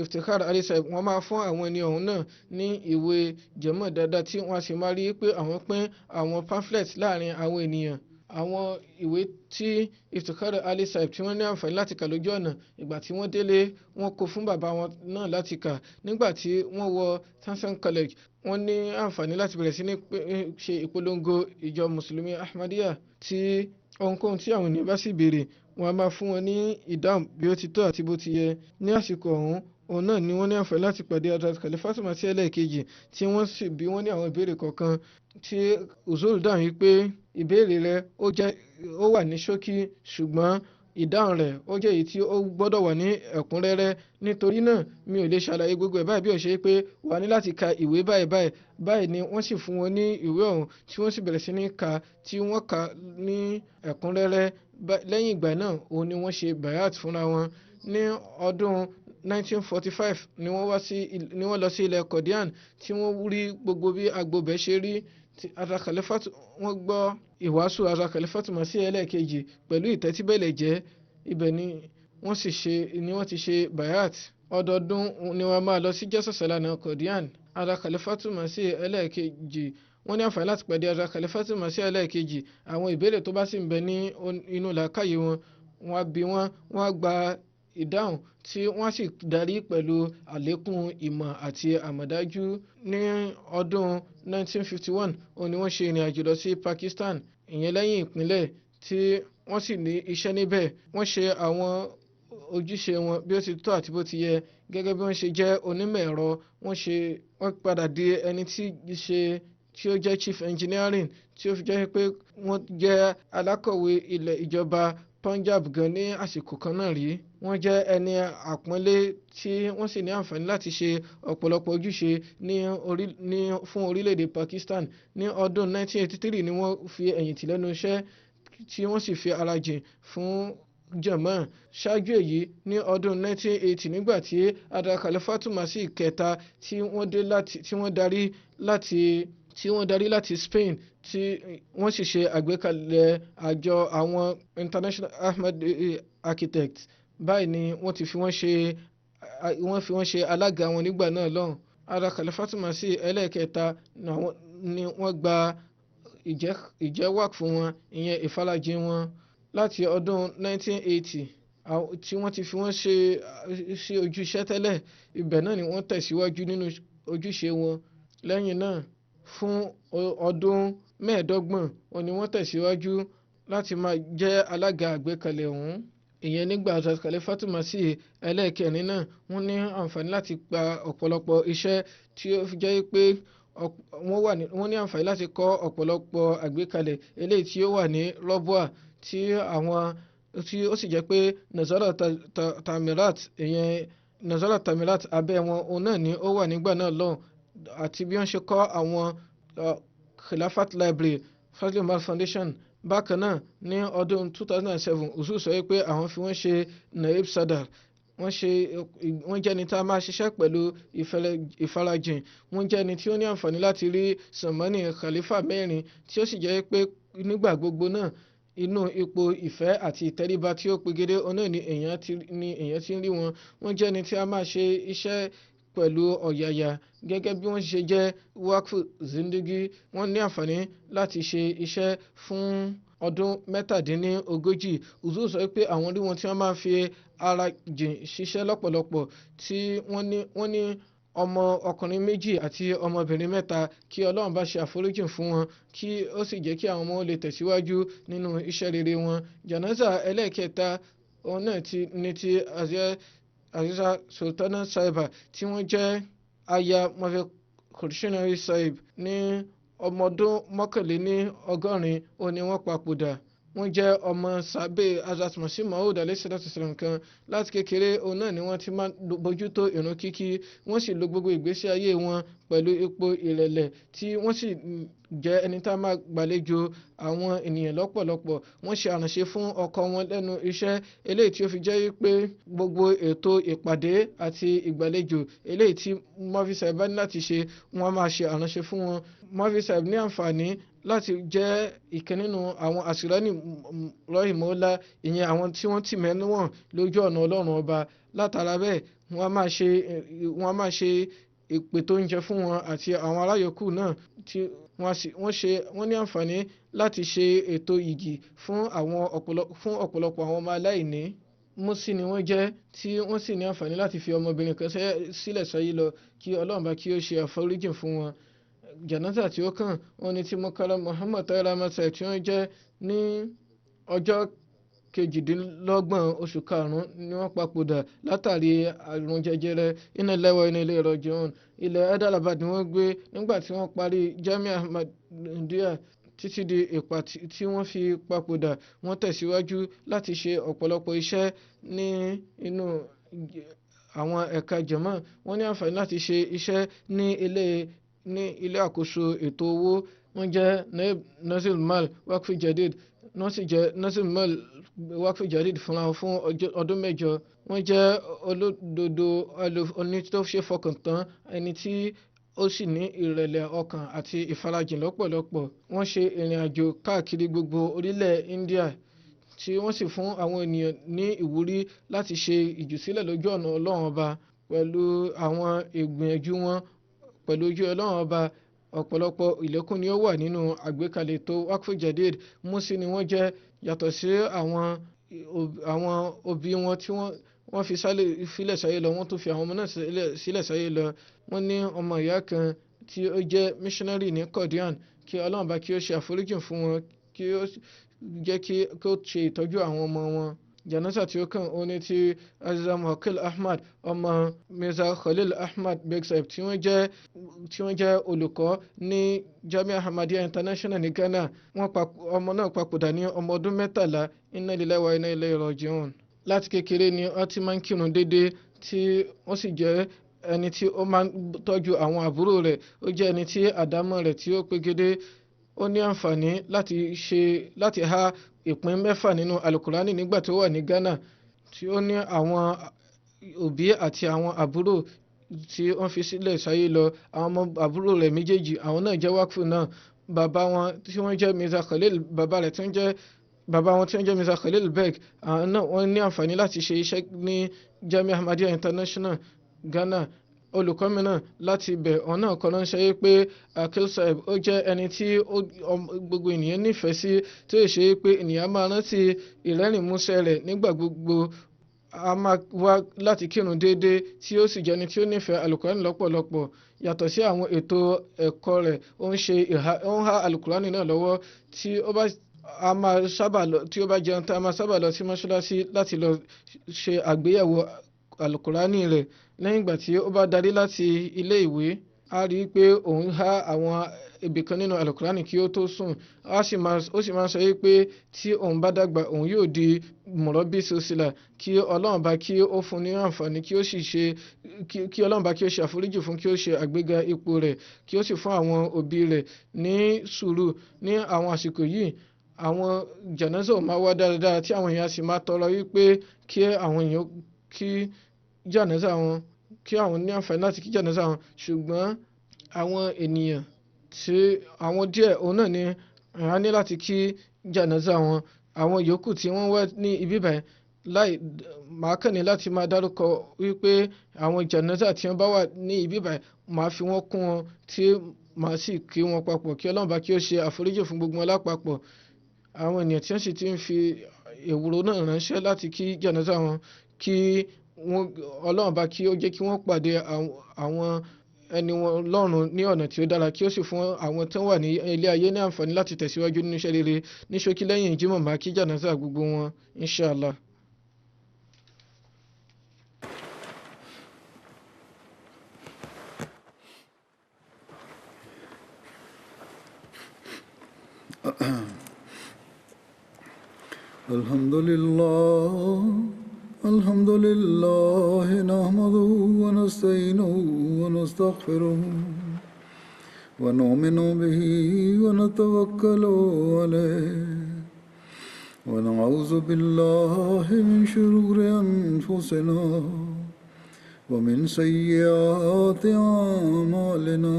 Iftikhar Ali Sahib wọ́n máa fún àwọn ẹni ọ̀hún náà ní ìwé jẹ̀mọ́ dáadáa tí wọ́n sì máa rí pé àwọn pín àwọn pamphlet láàrin àwọn ènìyàn. Àwọn ìwé tí Iftikhar Ali Sahib tí wọ́n ní àǹfààní láti kà lójú ọ̀nà, ìgbà tí wọ́n délé wọ́n kó fún bàbá wọn náà láti kà. Nígbà tí wọ́n wọ Tansen College, wọ́n ní àǹfààní láti bẹ̀rẹ̀ sí ní ṣe ìpolongo ìjọ mùsùlùmí Ahmadiyya, tí ohunkóhun tí àwọn ènìyàn bá sì béèrè wọ́n á máa fún wọn ní ìdáhùn bí ó ti tọ́ àti bó ti yẹ. Ní àsìkò ọ̀hún, òun náà ni wọ́n ní àǹfààní láti pàdé Hazrat Khalifatul Masih ẹlẹ́ẹ̀kejì, tí wọ́n sì bí wọ́n ní àwọn ìbéèrè kọ̀ọ̀kan tí Huzur dáhùn wípé ìbéèrè rẹ̀ ó wà ní ṣókí, ṣùgbọ́n ìdáhùn rẹ̀ ó jẹ́ èyí tí ó gbọ́dọ̀ wà ní ẹ̀kúnrẹ́rẹ́. Nítorí náà mi ò lè ṣàlàyé gbogbo ẹ̀ báyìí bí ó ṣe pé wà ní láti ka ìwé báyìí ni wọ́n sì fún wọn ní ìwé ọ̀hún tí wọ́n sì bẹ̀rẹ̀ sí ní ka, tí wọ́n kà ní ẹ̀kúnrẹ́rẹ́. Lẹ́yìn ìgbà náà òun ni wọ́n ṣe bayat fúnra wọn. Ní ọdún 1945 ni wọ́n lọ sí ilẹ̀ Qadian, tí wọ́n rí gbogbo bí agbóbẹ̀ ṣe rí. Wọ́n gbọ́ ìwàásù Hazrat Khalifatul Masih ẹlẹ́ẹ̀kejì pẹ̀lú ìtẹ́tíbẹ̀lẹ̀ jẹ́. Ibẹ̀ ni wọ́n ti ṣe bayat. Ọdọọdún ni wọ́n máa lọ sí jẹ́sọ̀sálánà Qadian. Hazrat Khalifatul Masih ẹlẹ́ẹ̀kejì wọ́n ní àǹfààní láti pàdé Hazrat Khalifatul Masih ẹlẹ́ẹ̀kejì. Àwọn ìbéèrè tó bá sì ń bẹ ní inú làákàyè wọn, wọ́n á bi wọ́n á gba ìdáhùn tí wọ́n sì darí pẹ̀lú àlékún ìmọ̀ àti àmọ̀dájú. Ní ọdún 1951 òun ni wọ́n ṣe ìrìn àjò lọ sí Pakistan, ìyẹn lẹ́yìn ìpínlẹ̀ tí wọ́n sì ní iṣẹ́ níbẹ̀. Wọ́n ṣe àwọn ojúṣe wọn bí ó ti tọ́ àti bó ti yẹ. Gẹ́gẹ́ bí wọ́n ṣe jẹ́ onímọ̀ ẹ̀rọ, wọ́n padà di ẹni tí ó jẹ́ chief engineering, tí ó fi jẹ́ pé wọ́n jẹ́ alákọ̀wé ilẹ̀ ìjọba Punjab gan ní àsìkò kan náà rí. Wọ́n jẹ́ ẹni àpọ́nlé tí wọ́n sì ní àǹfààní láti ṣe ọ̀pọ̀lọpọ̀ ojúṣe fún orílẹ̀-èdè Pakistan. Ní ọdún 1983 ni wọ́n fi ẹ̀yìn tì lẹ́nu iṣẹ́ tí wọ́n sì fi ara jìn fún jàmáà. Ṣáájú èyí, ní ọdún 1980 nígbà tí Hazrat Khalifatul Masih kẹta tí wọ́n darí láti Spain, tí wọ́n sì ṣe àgbékalẹ̀ àjọ àwọn International Ahmadi Architects. Báyìí ni wọ́n fi wọ́n ṣe alága wọn nígbà náà lọ́hùn. Hazrat Khalifatul Masih ẹlẹ́ẹ̀kẹta ni wọ́n gba ìjẹ́wàk fún wọn, ìyẹn ìfarajìn wọn láti ọdún 1980 tí wọ́n ti fi wọ́n ṣe ojúṣe tẹ́lẹ̀. Ibẹ̀ náà ni wọ́n tẹ̀síwájú nínú ojúṣe wọn. Lẹ́yìn náà, fún ọdún 25 wọn ni wọ́n tẹ̀síwájú láti máa jẹ́ alága àgbékalẹ̀ ọ̀hún. Ìyẹn nígbà Hazrat Khalifatul Masih ẹlẹ́ẹ̀kẹrin náà wọ́n ní àǹfààní láti gba ọ̀pọ̀lọpọ̀ iṣẹ́ tí ó fi jẹ́ pé wọ́n ní àǹfààní láti kọ́ ọ̀pọ̀lọpọ̀ àgbékalẹ̀ eléyìí tí ó wà ní Rabwa, tí ó sì jẹ́ pé Nazara Tamirat abẹ́ wọn òun náà ni ó wà nígbà náà lọ́hùn. Àti bí wọ́n ṣe kọ́ àwọn Khilafat Library, Fazl Umar Foundation. Bákan náà ní ọdún 2007 Huzur sọ pé àwọn fi wọ́n ṣe Naib Sadar. Wọ́n jẹ́ ẹni tá a máa ṣiṣẹ́ pẹ̀lú ìfarajìn. Wọ́n jẹ́ ẹni tí ó ní àǹfààní láti rí sànmọ́nì khalifa 4 tí ó sì jẹ́ pé nígbà gbogbo náà inú ipò ìfẹ́ àti ìtẹríba tí ó pegedé ọ̀nà ni èèyàn ti ń rí wọn. Wọ́n jẹ́ ẹni tí a máa ṣe iṣẹ́ pẹ̀lú ọ̀yàyà. Gẹ́gẹ́ bí wọ́n ṣe jẹ́ Waqf Zindagi, wọ́n ní àǹfààní láti ṣe iṣẹ́ fún ọdún 37. Huzur sọ pé àwọn rí wọn tí wọ́n máa fi ara jìn ṣiṣẹ́ lọ́pọ̀lọpọ̀, tí wọ́n ní ọmọ ọkùnrin 2 àti ọmọbìnrin 3, kí Ọlọ́run bá ṣe àforíjìn fún wọn, kí ó sì jẹ́ kí àwọn ọmọ lè tẹ̀síwájú nínú iṣẹ́ rere wọn. Janaza ẹlẹ́ẹ̀kẹta òun náà ní ti Aziza Sultana Sahiba, tí wọ́n jẹ́ aya Mafia Khurshid Sahib. Ní ọmọ ọdún 81 òun ni wọ́n papòdà. Wọ́n jẹ́ ọmọ sàbẹ̀ Hazrat Masih Maud alayhi kan. Láti kékeré òun náà ni wọ́n ti máa bójútó ìrun kíkí. Wọ́n sì lo gbogbo ìgbésí ayé wọn pẹ̀lú ipò ìrẹ̀lẹ̀, tí wọ́n sì jẹ́ ẹni tá a máa gbàlejò àwọn ènìyàn lọ́pọ̀lọpọ̀. Wọ́n ṣe àránṣe fún ọkọ wọn lẹ́nu iṣẹ́, eléyìí tí ó fi jẹ́ wípé gbogbo ètò ìpàdé àti ìgbàlejò eléyìí tí Mufti Saheeb bá ní láti ṣe, wọ́n máa ṣe àránṣe fún wọn. Mufti Saheeb ní àǹfààní láti jẹ́ ìkan nínú àwọn àṣíránì rọ́ìmọ́lá, ìyẹn àwọn tí wọ́n tì mẹ́nuwọ̀n lójú ọ̀nà Ọlọ́run ọba. Látara bẹ́ẹ̀ wọ́n á máa ṣe ìpè tó ń jẹ fún wọn àti àwọn aráyòkù náà tí wọ́n ní àǹfààní láti ṣe ètò ìgì fún ọ̀pọ̀lọpọ̀ àwọn ọmọ aláìní. Músí ni wọ́n jẹ́ tí wọ́n sì ní àǹfààní láti fi ọmọbìnrin kan sílẹ̀ sáyé lọ, kí Ọlọ́run bá kí ó ṣe àforíjìn fún wọn. Jánásà tí ó kàn wọ́n ní tí Mukarram Muhammad Tahir Ahmad Saheeb tí wọ́n jẹ́ ní ọjọ́ 28 oṣù karùn-ún ni wọ́n papòdà látàrí àrùn jẹjẹrẹ. Inna lillahi wa inna ilayhi raji'un. Ilẹ̀ Hyderabad ni wọ́n gbé nígbà tí wọ́n parí Jamia Ahmadiyya títí di ìpà tí wọ́n fi papòdà. Wọ́n tẹ̀síwájú láti ṣe ọ̀pọ̀lọpọ̀ iṣẹ́ ní inú àwọn ẹ̀ka jàmá. Wọ́n ní àǹfààní láti ṣe iṣẹ́ ní ilé àkóso ètò owó. Wọ́n jẹ́ Naib Nazir Mal Waqf Jadid, wọ́n sì jẹ́ Nazir Mal Waqf Jadid fúnra fún ọdún 7. Wọ́n jẹ́ olódodo oní tó ṣe fọkàn tán, ẹni tí ó sì ní ìrẹ̀lẹ̀ ọkàn àti ìfarajìn lọ́pọ̀lọpọ̀. Wọ́n ṣe ìrìn àjò káàkiri gbogbo orílẹ̀ India tí wọ́n sì fún àwọn ènìyàn ní ìwúrí láti ṣe ìjùsílẹ̀ lójú ọ̀nà Ọlọ́run ọba. Pẹ̀lú àwọn ìgbìyànjú wọn pẹ̀lú ojú Ọlọ́run ọba, ọ̀pọ̀lọpọ̀ ìlékún ni ó wà nínú àgbékalẹ̀ ètò Waqf Jadid. Músí ni wọ́n jẹ́, yàtọ̀ sí àwọn òbí wọn tí wọ́n fi sílẹ̀ sáyé lọ, wọ́n tún fi àwọn ọmọ náà sílẹ̀ sáyé lọ. Wọ́n ní ọmọ ìyá kan tí ó jẹ́ missionary ní Qadian, kí Ọlọ́run bá kí ó ṣe àforíjìn fún wọn, kí ó jẹ́ kí ó ṣe ìtọ́jú àwọn ọmọ wọn. Jánásà tí ó kàn ó ní ti Aziza Muhaqqiq Ahmad ọmọ Mirza Khalil Ahmad Beg Saheeb tí wọ́n jẹ́ olùkọ́ ní Jamia Ahmadiyya International ní Ghana. Ọmọ náà papòdà ní ọmọ ọdún 13. Inna lillahi wa inna ilayhi raji'un. Láti kékeré ni ó ti máa ń kírun déédéé, tí wọ́n sì jẹ́ ẹni tí ó máa ń tọ́jú àwọn àbúrò rẹ̀. Ó jẹ́ ẹni tí àdámọ́ rẹ̀ tí ó pegedé. Ó ní àǹfààní láti há ìpín 6 nínú alukurani nígbà tó wà ní Ghana, tí ó ní àwọn òbí àti àwọn àbúrò tí wọ́n fi sílẹ̀ sáyé lọ. Àwọn ọmọ àbúrò rẹ̀ méjèèjì àwọn náà jẹ́ wákfù náà. Bàbá wọn tí wọ́n jẹ́ Mirza Khalil, bàbá wọn tí wọ́n jẹ́ Mirza Khalil Beg, àwọn náà wọ́n ní àǹfààní láti ṣe iṣẹ́ ní Jamia Ahmadiyya International Ghana. Olùkọ́ mìíràn láti ibẹ̀ ọ̀nà kan ló ń ṣe pé Akil Saheeb ó jẹ́ ẹni tí gbogbo ènìyàn nífẹ̀ẹ́ sí, tí ó ṣe pé ènìyàn máa rántí ìrẹ́rìn músẹ́ rẹ̀ nígbà gbogbo. A máa wá láti kírun déédéé, tí ó sì jẹ́ ẹni tí ó nífẹ̀ẹ́ alukurani lọ́pọ̀lọpọ̀. Yàtọ̀ sí àwọn ètò ẹ̀kọ́ rẹ̀, ó ń há alukurani náà lọ́wọ́. Tí ó bá jẹun tá a máa sábà lọ sí mọ́ṣáláṣí láti lọ ṣe àgbéyẹ̀wò alukurani rẹ̀. Lẹ́yìn ìgbà tí ó bá darí láti ilé ìwé, a rí i pé òun há àwọn ibìkan nínú alukurani kí ó tó sùn. Ó sì máa ń sọ pé tí òun bá dàgbà òun yóò di mọ̀rọ́bí sílsílà, kí Ọlọ́run bá kí ó fún ní àǹfààní, kí Ọlọ́run bá kí ó ṣe àforíjì fún, kí ó ṣe àgbéga ipò rẹ̀, kí ó sì fún àwọn òbí rẹ̀ ní sùúrù. Ní àwọn àsìkò yìí àwọn jánásà máa wá dáradára, tí àwọn èèyàn sì máa tọrọ wípé kí àwọn èèyàn kí jánásà wọn, kí àwọn ní àǹfààní láti kí jánásà wọn. Ṣùgbọ́n àwọn ènìyàn tí àwọn díẹ̀ òun náà ni a ní láti kí jánásà wọn. Àwọn yòókù tí wọ́n wá ní ibi báyìí máa kàn ní láti máa dárúkọ wípé àwọn jánásà tí wọ́n bá wà ní ibi báyìí máa fi wọ́n kún wọn, tí máa sì kí wọn papọ̀, kí Ọlọ́run bá kí ó ṣe àforíjì fún gbogbo wọn lápapọ̀. Àwọn ènìyàn tí wọ́n sì ti ń fi ewúro náà ránṣẹ́ láti kí jánásà wọn, kí Ọlọ́run bá kí ó jẹ́ kí wọ́n pàdé àwọn ẹni wọn lọ́run ní ọ̀nà tí ó dára, kí ó sì fún àwọn tó wà ní ilé ayé ní àǹfààní láti tẹ̀síwájú nínú iṣẹ́ rere. Ní ṣókí, lẹ́yìn Jímọ̀ máa kí jánásà gbogbo wọn, inshallah. الحمد لله نحمده ونستعينه ونستغفره ونؤمن به ونتوكل عليه ونعوذ بالله من شرور أنفسنا ومن سيئات أعمالنا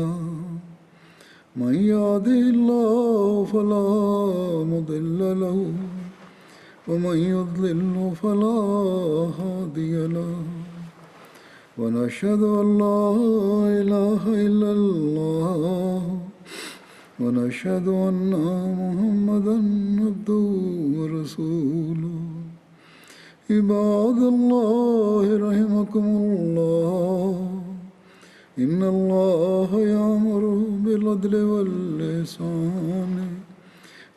من يهده الله فلا مضل له ومن يضلل فلا هادي له ونشهد أن لا إله إلا الله ونشهد أن محمدا عبده ورسوله عباد الله رحمكم الله إن الله يأمر بالعدل والإحسان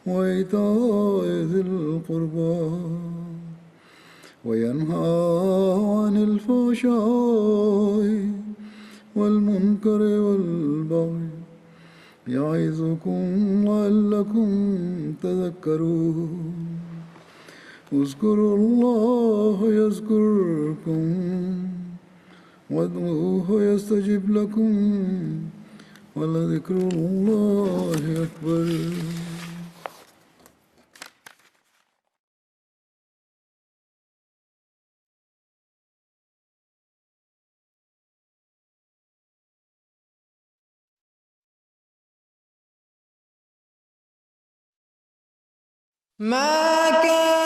وإيتاء ذي القربى وينهى عن الفحشاء والمنكر والبغي يعظكم لعلكم تذكرون اذكروا الله يذكركم وادعوه يستجب لكم ولذكر الله أكبر. ما كان